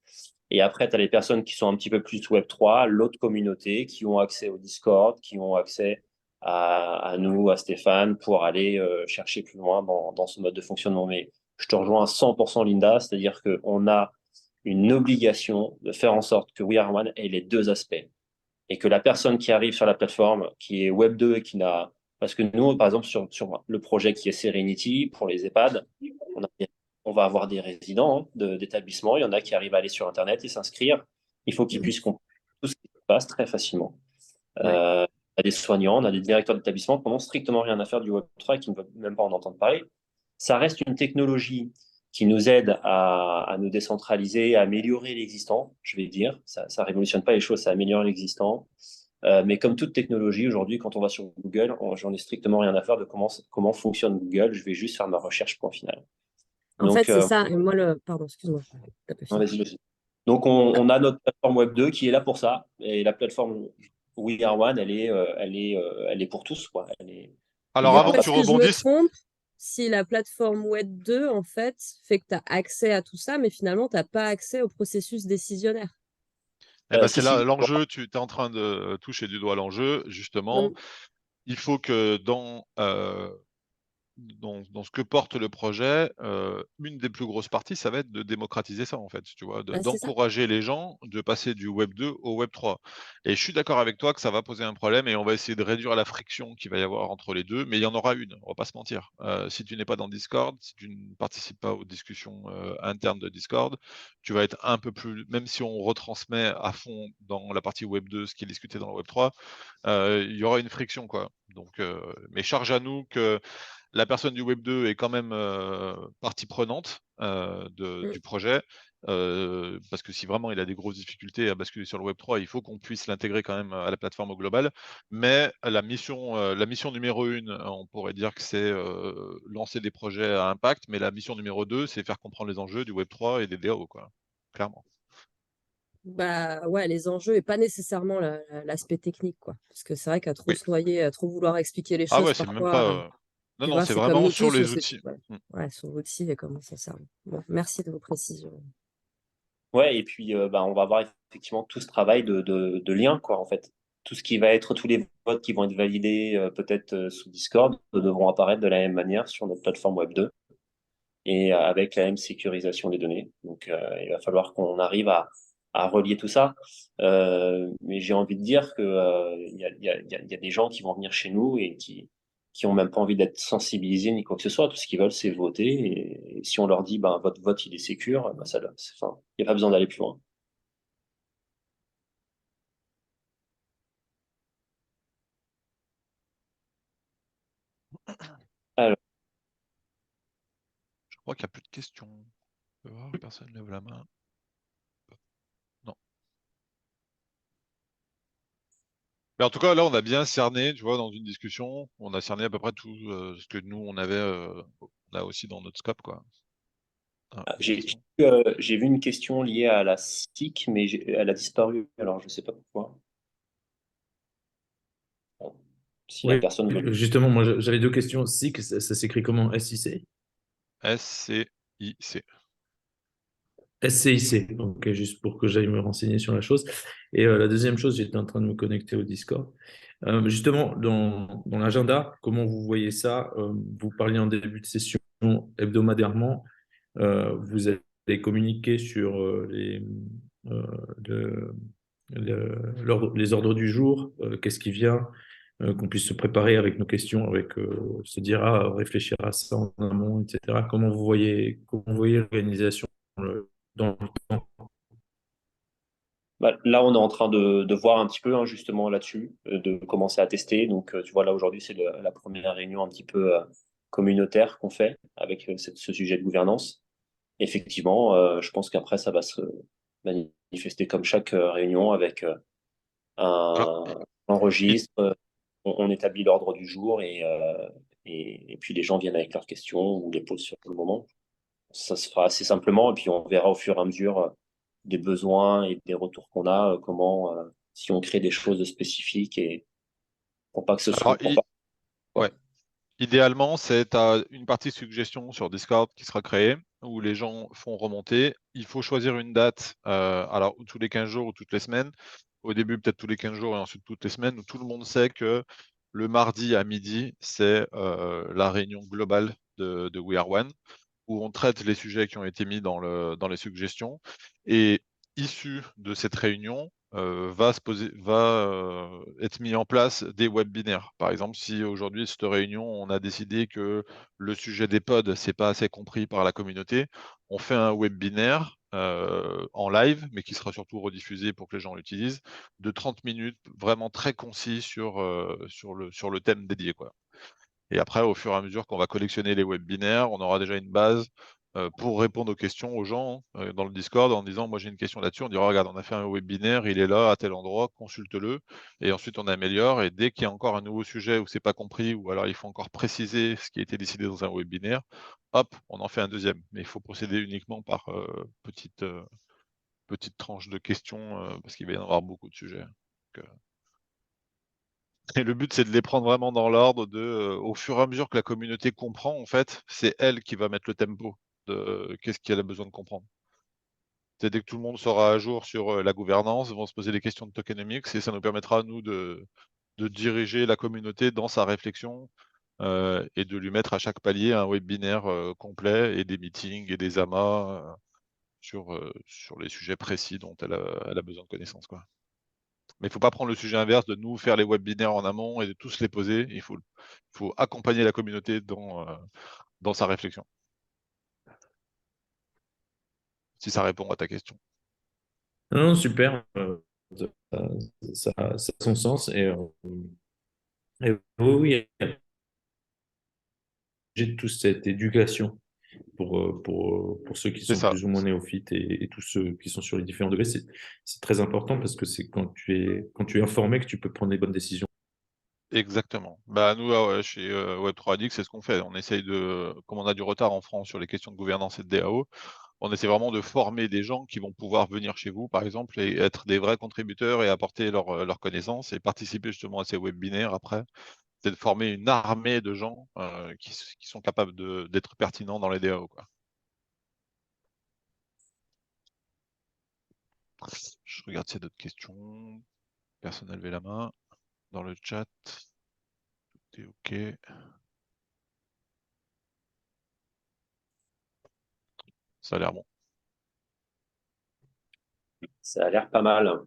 Et après, tu as les personnes qui sont un petit peu plus Web3, l'autre communauté, qui ont accès au Discord, qui ont accès à nous, à Stéphane, pour aller chercher plus loin dans ce mode de fonctionnement. Mais je te rejoins à 100%, Linda, c'est-à-dire qu'on a une obligation de faire en sorte que We Are One ait les deux aspects. Et que la personne qui arrive sur la plateforme, qui est Web 2 et qui n'a. Parce que nous, par exemple, sur le projet qui est Serenity pour les EHPAD, on a on va avoir des résidents d'établissements. Il y en a qui arrivent à aller sur Internet et s'inscrire. Il faut qu'ils puissent comprendre tout ce qui se passe très facilement. On a des soignants, on a des directeurs d'établissement qui n'ont strictement rien à faire du Web3 et qui ne veulent même pas en entendre parler. Ça reste une technologie qui nous aide à nous décentraliser, à améliorer l'existant, je vais dire. Ça ne révolutionne pas les choses, ça améliore l'existant. Mais comme toute technologie, aujourd'hui, quand on va sur Google, j'en ai strictement rien à faire de comment fonctionne Google. Je vais juste faire ma recherche, point final.
En
Donc,
fait, c'est ça. Et moi, pardon, excuse-moi.
vas-y. Donc, on a notre plateforme Web 2 qui est là pour ça. Et la plateforme We Are One, elle est pour tous, quoi.
Alors, avant que tu
Je me
rebondisses,
trompe, si la plateforme Web 2, en fait, fait que tu as accès à tout ça, mais finalement, tu n'as pas accès au processus décisionnaire.
eh ben, c'est
Si,
là
si.
l'enjeu, tu es en train de toucher du doigt l'enjeu, justement. Il faut que dans ce que porte le projet, une des plus grosses parties, ça va être de démocratiser ça, en fait, tu vois,
C'est ça.
d'encourager les gens de passer du Web 2 au Web 3. Et je suis d'accord avec toi que ça va poser un problème et on va essayer de réduire la friction qu'il va y avoir entre les deux, mais il y en aura une, on va pas se mentir. Si tu n'es pas dans Discord, si tu ne participes pas aux discussions internes de Discord, tu vas être un peu plus, même si on retransmet à fond dans la partie Web 2 ce qui est discuté dans le Web 3, il y aura une friction, quoi. Donc, mais charge à nous que la personne du Web 2 est quand même partie prenante du projet, parce que si vraiment il a des grosses difficultés à basculer sur le Web 3, il faut qu'on puisse l'intégrer quand même à la plateforme au global. Mais la mission numéro 1, on pourrait dire que c'est lancer des projets à impact, mais la mission numéro 2, c'est faire comprendre les enjeux du Web 3 et des DAO, quoi, clairement.
Bah ouais, les enjeux et pas nécessairement l'aspect technique, quoi. Parce que c'est vrai qu'à trop se noyer, à trop vouloir expliquer les
Ah
choses
ouais, c'est même
parfois.
pas. Non,
Tu
non,
vois,
c'est
c'est comme
vraiment
nous
sur
tous,
les outils.
ouais, sur l'outil et comment ça sert. Bon, merci de vos précisions.
Ouais, et puis on va avoir effectivement tout ce travail de lien, quoi, en fait. Tout ce qui va être, tous les votes qui vont être validés peut-être sous Discord devront apparaître de la même manière sur notre plateforme Web 2 et avec la même sécurisation des données. Donc, il va falloir qu'on arrive à relier tout ça. Mais j'ai envie de dire que il y a des gens qui vont venir chez nous et qui ont même pas envie d'être sensibilisés ni quoi que ce soit. Tout ce qu'ils veulent, c'est voter. Et si on leur dit, votre vote, il est sécure, enfin, il n'y a pas besoin d'aller plus loin. Alors,
Je crois qu'il n'y a plus de questions. Je peux voir, personne ne lève la main. Non. Mais en tout cas, là, on a bien cerné, tu vois, dans une discussion, on a cerné à peu près tout ce que nous, on a aussi dans notre scope, quoi.
j'ai vu une question liée à la SIC, mais elle a disparu. Alors, je ne sais pas pourquoi. Bon, si la
Oui,
personne veut.
justement, moi j'avais deux questions. SIC, ça s'écrit comment? SIC?
SCIC.
SCIC, ok, juste pour que j'aille me renseigner sur la chose. Et la deuxième chose, j'étais en train de me connecter au Discord. Justement, dans l'agenda, comment vous voyez ça? Vous parliez en début de session hebdomadairement. Vous allez communiquer sur les ordres du jour, qu'est-ce qui vient, qu'on puisse se préparer avec nos questions, se dire, réfléchir à ça en amont, etc. Comment vous voyez l'organisation dans le temps?
Là, on est en train de voir un petit peu justement là-dessus, de commencer à tester. Donc, tu vois, là aujourd'hui, c'est la première réunion un petit peu communautaire qu'on fait avec ce sujet de gouvernance. Effectivement, je pense qu'après, ça va se manifester comme chaque réunion avec un registre. On établit l'ordre du jour et puis les gens viennent avec leurs questions ou les posent sur le moment. Ça se fera assez simplement et puis on verra au fur et à mesure des besoins et des retours qu'on a, comment, si on crée des choses spécifiques et pour pas que ce soit.
Ouais. Idéalement, c'est une partie suggestion sur Discord qui sera créée où les gens font remonter. Il faut choisir une date, alors tous les 15 jours ou toutes les semaines. Au début, peut-être tous les 15 jours et ensuite toutes les semaines, où tout le monde sait que le mardi à midi, c'est la réunion globale de We Are One, où on traite les sujets qui ont été mis dans les suggestions. Et issu de cette réunion, va être mis en place des webinaires. Par exemple, si aujourd'hui, cette réunion, on a décidé que le sujet des pods, c'est pas assez compris par la communauté, on fait un webinaire en live, mais qui sera surtout rediffusé pour que les gens l'utilisent, de 30 minutes, vraiment très concis sur le thème dédié, quoi. Et après, au fur et à mesure qu'on va collectionner les webinaires, on aura déjà une base pour répondre aux questions aux gens dans le Discord en disant moi j'ai une question là-dessus, on dira regarde, on a fait un webinaire, il est là à tel endroit, consulte-le, et ensuite on améliore, et dès qu'il y a encore un nouveau sujet où c'est pas compris, ou alors il faut encore préciser ce qui a été décidé dans un webinaire, hop, on en fait un deuxième. Mais il faut procéder uniquement par petite tranche de questions, parce qu'il va y en avoir beaucoup de sujets. Donc, et le but, c'est de les prendre vraiment dans l'ordre au fur et à mesure que la communauté comprend, en fait, c'est elle qui va mettre le tempo de qu'est-ce qu'elle a besoin de comprendre. C'est dès que tout le monde sera à jour sur la gouvernance, vont se poser des questions de tokenomics, et ça nous permettra à nous de diriger la communauté dans sa réflexion et de lui mettre à chaque palier un webinaire complet et des meetings et des amas sur les sujets précis dont elle a besoin de connaissances, quoi. Mais il ne faut pas prendre le sujet inverse de nous faire les webinaires en amont et de tous les poser. Il faut accompagner la communauté dans sa réflexion. Si ça répond à ta question.
Non, super. Ça a son sens. Et oui, oui, j'ai toute cette éducation pour ceux qui
C'est
sont
ça.
plus ou moins néophytes et tous ceux qui sont sur les différents degrés. C'est très important parce que c'est quand tu es informé que tu peux prendre les bonnes décisions.
Exactement. Bah, nous, chez Web3 Addict, c'est ce qu'on fait. On essaye comme on a du retard en France sur les questions de gouvernance et de DAO, on essaie vraiment de former des gens qui vont pouvoir venir chez vous, par exemple, et être des vrais contributeurs et apporter leurs connaissances et participer justement à ces webinaires après. C'est de former une armée de gens qui sont capables d'être pertinents dans les DAO, quoi. Je regarde s'il y a d'autres questions. Personne n'a levé la main dans le chat. Tout est OK. Ça a l'air bon.
Ça a l'air pas mal.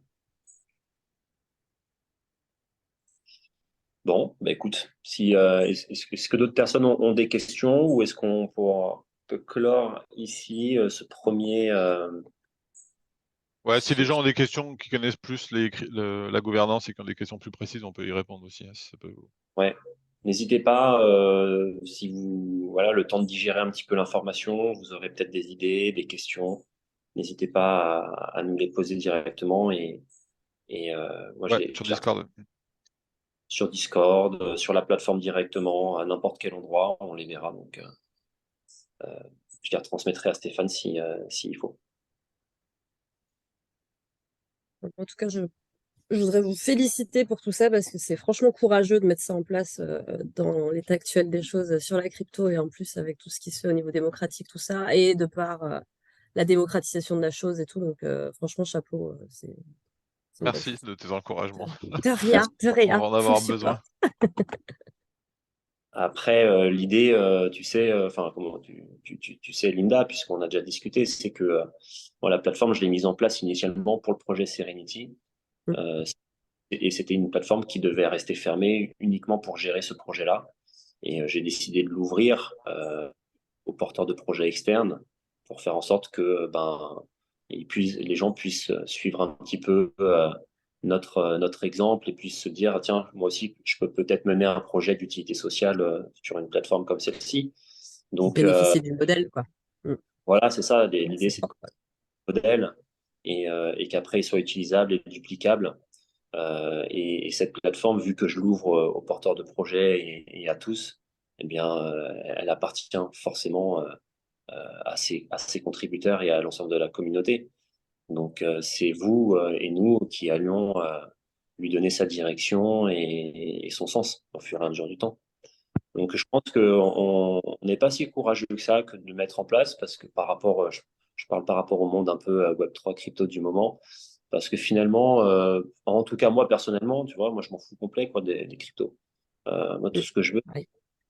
Bon, bah écoute, est-ce que d'autres personnes ont des questions, ou est-ce qu'on peut clore ici ce premier.
Ouais, si les gens ont des questions, qui connaissent plus la gouvernance et qui ont des questions plus précises, on peut y répondre aussi, hein, si ça peut
Ouais, n'hésitez pas, si vous, voilà, le temps de digérer un petit peu l'information, vous aurez peut-être des idées, des questions. N'hésitez pas à nous les poser directement, et moi
Ouais, sur
je les
Discord.
sur Discord, sur la plateforme directement, à n'importe quel endroit, on les verra. Donc, je les retransmettrai à Stéphane s'il faut.
En tout cas, je voudrais vous féliciter pour tout ça parce que c'est franchement courageux de mettre ça en place dans l'état actuel des choses sur la crypto, et en plus avec tout ce qui se fait au niveau démocratique, tout ça, et de par la démocratisation de la chose et tout. Donc, franchement, chapeau, c'est une belle
Merci
chose.
de tes encouragements.
De rien, de
On
rien.
va en
Je vous
avoir
supporte.
besoin.
Après, l'idée, tu sais, enfin, comment tu sais, Linda, puisqu'on a déjà discuté, c'est que bon, la plateforme, je l'ai mise en place initialement pour le projet Serenity. Euh, et c'était une plateforme qui devait rester fermée uniquement pour gérer ce projet-là. Et j'ai décidé de l'ouvrir aux porteurs de projets externes pour faire en sorte que les gens puissent suivre un petit peu notre exemple, et puissent se dire, tiens, moi aussi, je peux peut-être mener un projet d'utilité sociale sur une plateforme comme celle-ci. Donc
Bénéficier du modèle, quoi.
voilà, c'est ça. L'idée,
C'est
c'est de
fort.
créer un modèle, et qu'après, il soit utilisable et duplicable. Et cette plateforme, vu que je l'ouvre aux porteurs de projets et à tous, eh bien, elle appartient forcément à ses contributeurs et à l'ensemble de la communauté. Donc, c'est vous et nous qui allions lui donner sa direction et son sens au fur et à mesure du temps. Donc, je pense qu'on n'est pas si courageux que ça, que de le mettre en place, parce que je parle par rapport au monde un peu Web3 crypto du moment, parce que finalement, en tout cas moi personnellement, tu vois, moi je m'en fous complet, quoi, des cryptos. Moi, tout ce que je veux,
Oui.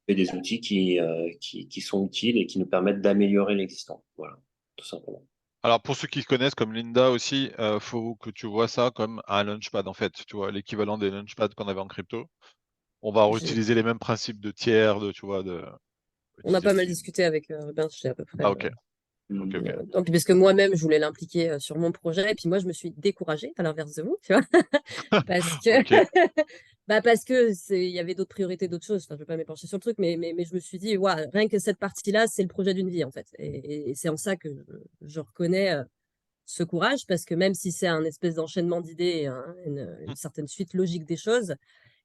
c'est des outils qui sont utiles et qui nous permettent d'améliorer l'existant. Voilà, tout simplement.
Alors, pour ceux qui connaissent, comme Linda aussi, faut que tu vois ça comme un launchpad, en fait. Tu vois, l'équivalent des launchpads qu'on avait en crypto. On va
J'ai-
utiliser les mêmes principes de tiers, tu vois,
On a
utiliser
pas
ce
mal
qui...
discuté avec Rubens, je sais à peu près.
Ah, ok, ok.
Non, puis parce que moi-même, je voulais l'impliquer sur mon projet, et puis moi, je me suis découragée, à l'inverse de vous, tu vois, parce que,
Ok.
parce que il y avait d'autres priorités, d'autres choses. Enfin, je vais pas m'épancher sur le truc, mais je me suis dit, ouais, rien que cette partie-là, c'est le projet d'une vie, en fait. Et c'est en ça que je reconnais ce courage, parce que même si c'est un espèce d'enchaînement d'idées, hein, une certaine suite logique des choses,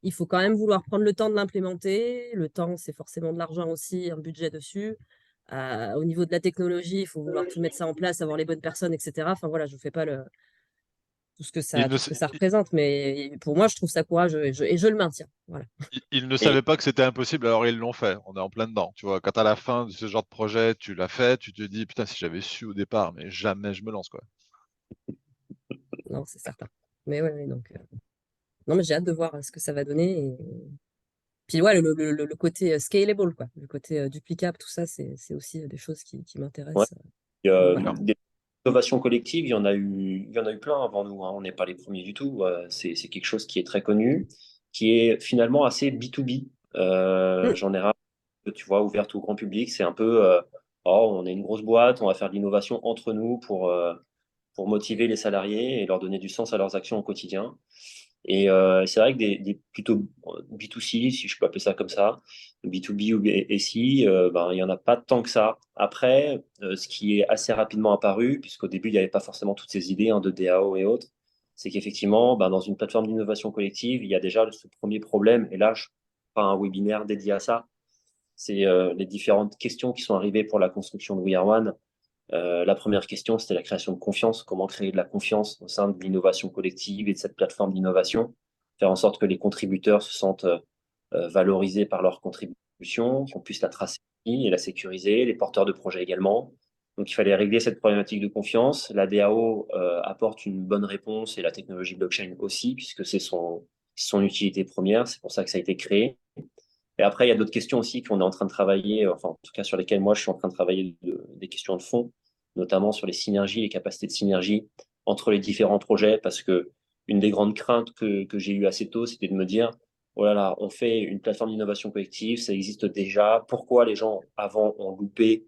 il faut quand même vouloir prendre le temps de l'implémenter. Le temps, c'est forcément de l'argent aussi, un budget dessus. Au niveau de la technologie, il faut vouloir tout mettre ça en place, avoir les bonnes personnes, etc. Enfin voilà, je ne fais pas tout ce que
Il ne,
ça représente, mais pour moi, je trouve ça courageux et je le maintiens. Voilà.
ils ne
Et
savaient pas que c'était impossible, alors ils l'ont fait. On est en plein dedans. Tu vois, quand à la fin de ce genre de projet, tu l'as fait, tu te dis, putain, si j'avais su au départ, mais jamais je me lance, quoi.
Non, c'est certain. Mais ouais, donc, non, mais j'ai hâte de voir ce que ça va donner. Puis ouais, le côté scalable, quoi. Le côté duplicable, tout ça, c'est aussi des choses qui
ouais,
m'intéressent.
D'accord.
des innovations collectives, il y en a eu plein avant nous, hein. On n'est pas les premiers du tout. C'est quelque chose qui est très connu, qui est finalement assez B2B.
Mm.
J'en ai rarement, tu vois, ouvert au grand public. C'est un peu, oh, on est une grosse boîte, on va faire de l'innovation entre nous pour motiver les salariés et leur donner du sens à leurs actions au quotidien. Et c'est vrai que des plutôt B2C, si je peux appeler ça comme ça, B2B ou SI, ben, il n'y en a pas tant que ça. Après, ce qui est assez rapidement apparu, puisqu'au début, il n'y avait pas forcément toutes ces idées hein, de DAO et autres, c'est qu'effectivement, ben, dans une plateforme d'innovation collective, il y a déjà ce premier problème. Et là, je ferai un webinaire dédié à ça. C'est les différentes questions qui sont arrivées pour la construction de We Are One. La première question, c'était la création de confiance. Comment créer de la confiance au sein de l'innovation collective et de cette plateforme d'innovation? Faire en sorte que les contributeurs se sentent valorisés par leur contribution, qu'on puisse la tracer et la sécuriser, les porteurs de projets également. Donc, il fallait régler cette problématique de confiance. La DAO apporte une bonne réponse et la technologie blockchain aussi, puisque c'est son utilité première. C'est pour ça que ça a été créé. Et après, il y a d'autres questions aussi qu'on est en train de travailler, enfin, en tout cas sur lesquelles moi, je suis en train de travailler des questions de fond, notamment sur les synergies, les capacités de synergie entre les différents projets, parce que une des grandes craintes que j'ai eues assez tôt, c'était de me dire, oh là là, on fait une plateforme d'innovation collective, ça existe déjà, pourquoi les gens avant ont loupé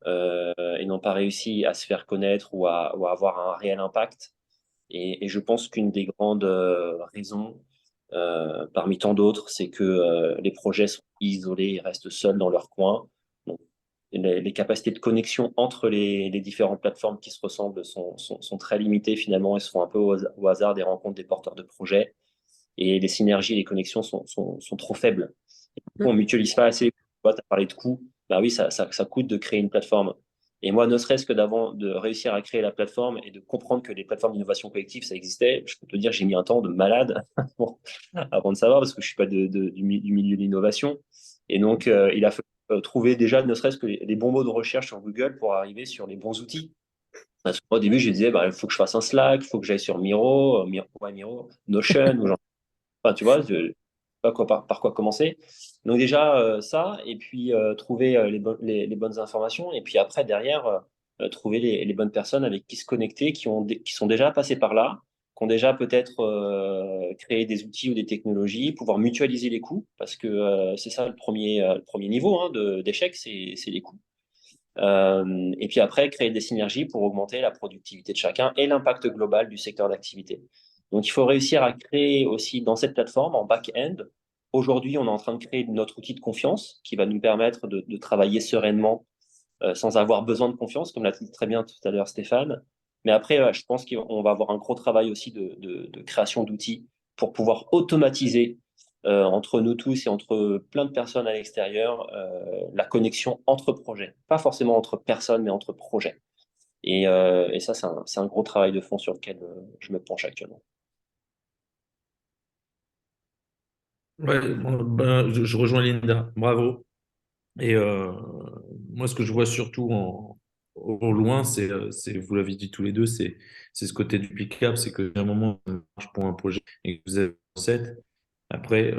et n'ont pas réussi à se faire connaître ou à avoir un réel impact? Et je pense qu'une des grandes raisons, parmi tant d'autres, c'est que les projets sont isolés, ils restent seuls dans leur coin. Donc, les capacités de connexion entre les différentes plateformes qui se ressemblent sont très limitées finalement et se font un peu au hasard des rencontres des porteurs de projets. Et les synergies et les connexions sont trop faibles. Et du coup, on ne mutualise pas assez. Tu as parlé de coûts. Bah oui, ça coûte de créer une plateforme. Et moi, ne serait-ce que de réussir à créer la plateforme et de comprendre que les plateformes d'innovation collective, ça existait, je peux te dire, j'ai mis un temps de malade avant de savoir, parce que je ne suis pas du milieu de l'innovation. Et donc, il a fallu trouver déjà, ne serait-ce que les bons mots de recherche sur Google pour arriver sur les bons outils. Parce qu'au début, je disais, bah, il faut que je fasse un Slack, il faut que j'aille sur Miro, Notion, ou genre, enfin, tu vois, je ne sais pas par quoi commencer. Donc déjà, ça, et puis trouver les bonnes informations, et puis après, derrière, trouver les bonnes personnes avec qui se connecter, qui sont déjà passées par là, qui ont déjà peut-être créé des outils ou des technologies, pouvoir mutualiser les coûts, parce que c'est ça le premier niveau hein, d'échec, c'est les coûts. Et puis après, créer des synergies pour augmenter la productivité de chacun et l'impact global du secteur d'activité. Donc, il faut réussir à créer aussi dans cette plateforme, en back-end. Aujourd'hui, on est en train de créer notre outil de confiance qui va nous permettre de travailler sereinement sans avoir besoin de confiance, comme l'a dit très bien tout à l'heure Stéphane. Mais après, je pense qu'on va avoir un gros travail aussi de création d'outils pour pouvoir automatiser entre nous tous et entre plein de personnes à l'extérieur la connexion entre projets. Pas forcément entre personnes, mais entre projets. Et ça, c'est un gros travail de fond sur lequel je me penche actuellement.
Ouais, bon, ben, je rejoins Linda. Bravo. Et moi, ce que je vois surtout au loin, vous l'avez dit tous les deux, c'est ce côté duplicable, c'est qu'à un moment, ça marche pour un projet et que vous avez 7, après,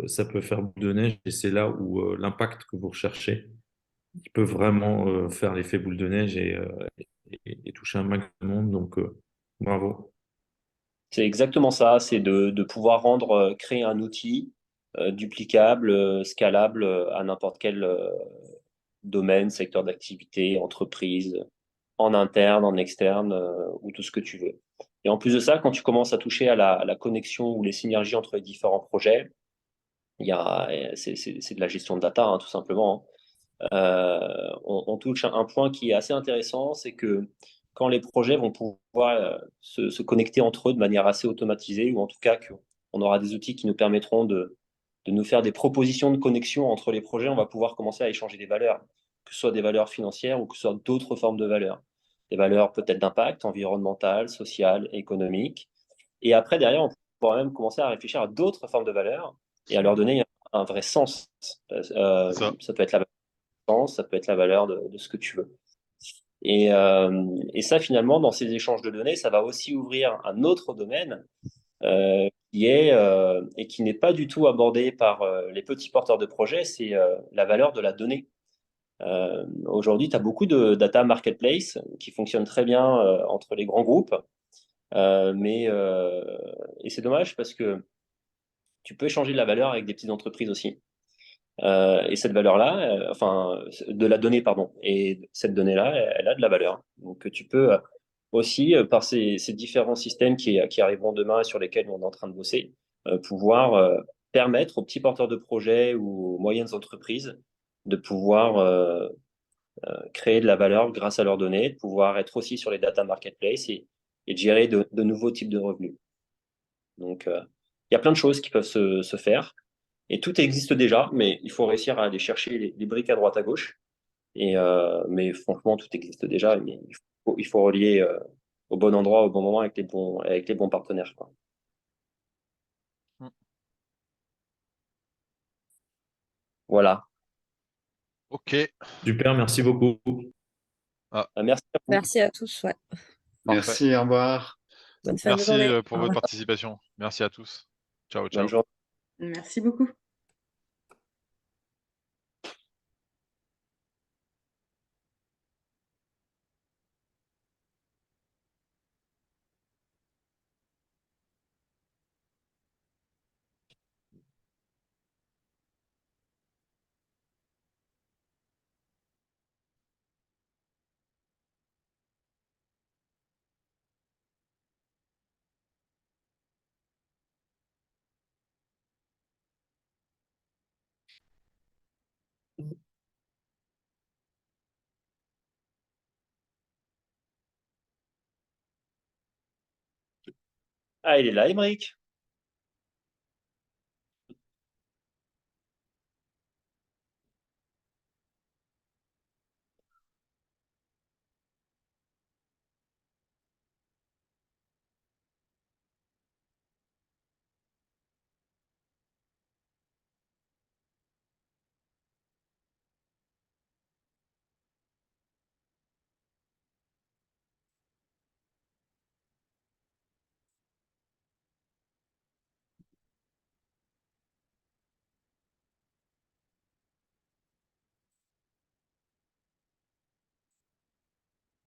ça peut faire boule de neige et c'est là où l'impact que vous recherchez qui peut vraiment faire l'effet boule de neige et toucher un max de monde. Donc, bravo.
C'est exactement ça, c'est de pouvoir créer un outil duplicable, scalable à n'importe quel domaine, secteur d'activité, entreprise, en interne, en externe, ou tout ce que tu veux. Et en plus de ça, quand tu commences à toucher à la connexion ou les synergies entre les différents projets, c'est de la gestion de data, hein, tout simplement, hein. On touche un point qui est assez intéressant, c'est que quand les projets vont pouvoir se connecter entre eux de manière assez automatisée, ou en tout cas qu'on aura des outils qui nous permettront de nous faire des propositions de connexion entre les projets, on va pouvoir commencer à échanger des valeurs, que ce soit des valeurs financières ou que ce soit d'autres formes de valeurs. Des valeurs peut-être d'impact environnemental, social, économique. Et après, derrière, on pourra même commencer à réfléchir à d'autres formes de valeurs et à leur donner un vrai sens.
Ça.
Ça peut être la ça peut être la valeur de ce que tu veux. Et ça, finalement, dans ces échanges de données, ça va aussi ouvrir un autre domaine et qui n'est pas du tout abordé par les petits porteurs de projets, c'est la valeur de la donnée. Aujourd'hui, tu as beaucoup de data marketplace qui fonctionnent très bien entre les grands groupes, et c'est dommage parce que tu peux échanger de la valeur avec des petites entreprises aussi. Et cette valeur-là, enfin, de la donnée, pardon. Et cette donnée-là, elle a de la valeur. Donc, tu peux aussi, par ces différents systèmes qui arriveront demain et sur lesquels on est en train de bosser, pouvoir permettre aux petits porteurs de projets ou aux moyennes entreprises de pouvoir créer de la valeur grâce à leurs données, de pouvoir être aussi sur les data marketplace et de gérer de nouveaux types de revenus. Donc, il y a plein de choses qui peuvent se faire. Et tout existe déjà, mais il faut réussir à aller chercher les briques à droite à gauche. Mais franchement, tout existe déjà. Mais il faut relier au bon endroit, au bon moment, avec les bons partenaires, quoi.
Mm.
Voilà.
Ok.
Super, merci beaucoup.
Merci à vous.
Merci à tous. Ouais.
Parfait.
Merci, au revoir.
Bonne fin de
Merci
journée.
pour
Au
votre
revoir.
participation. Merci à tous. Ciao,
Bonne
ciao.
journée.
Merci beaucoup.
Ah, il est là, Émeric.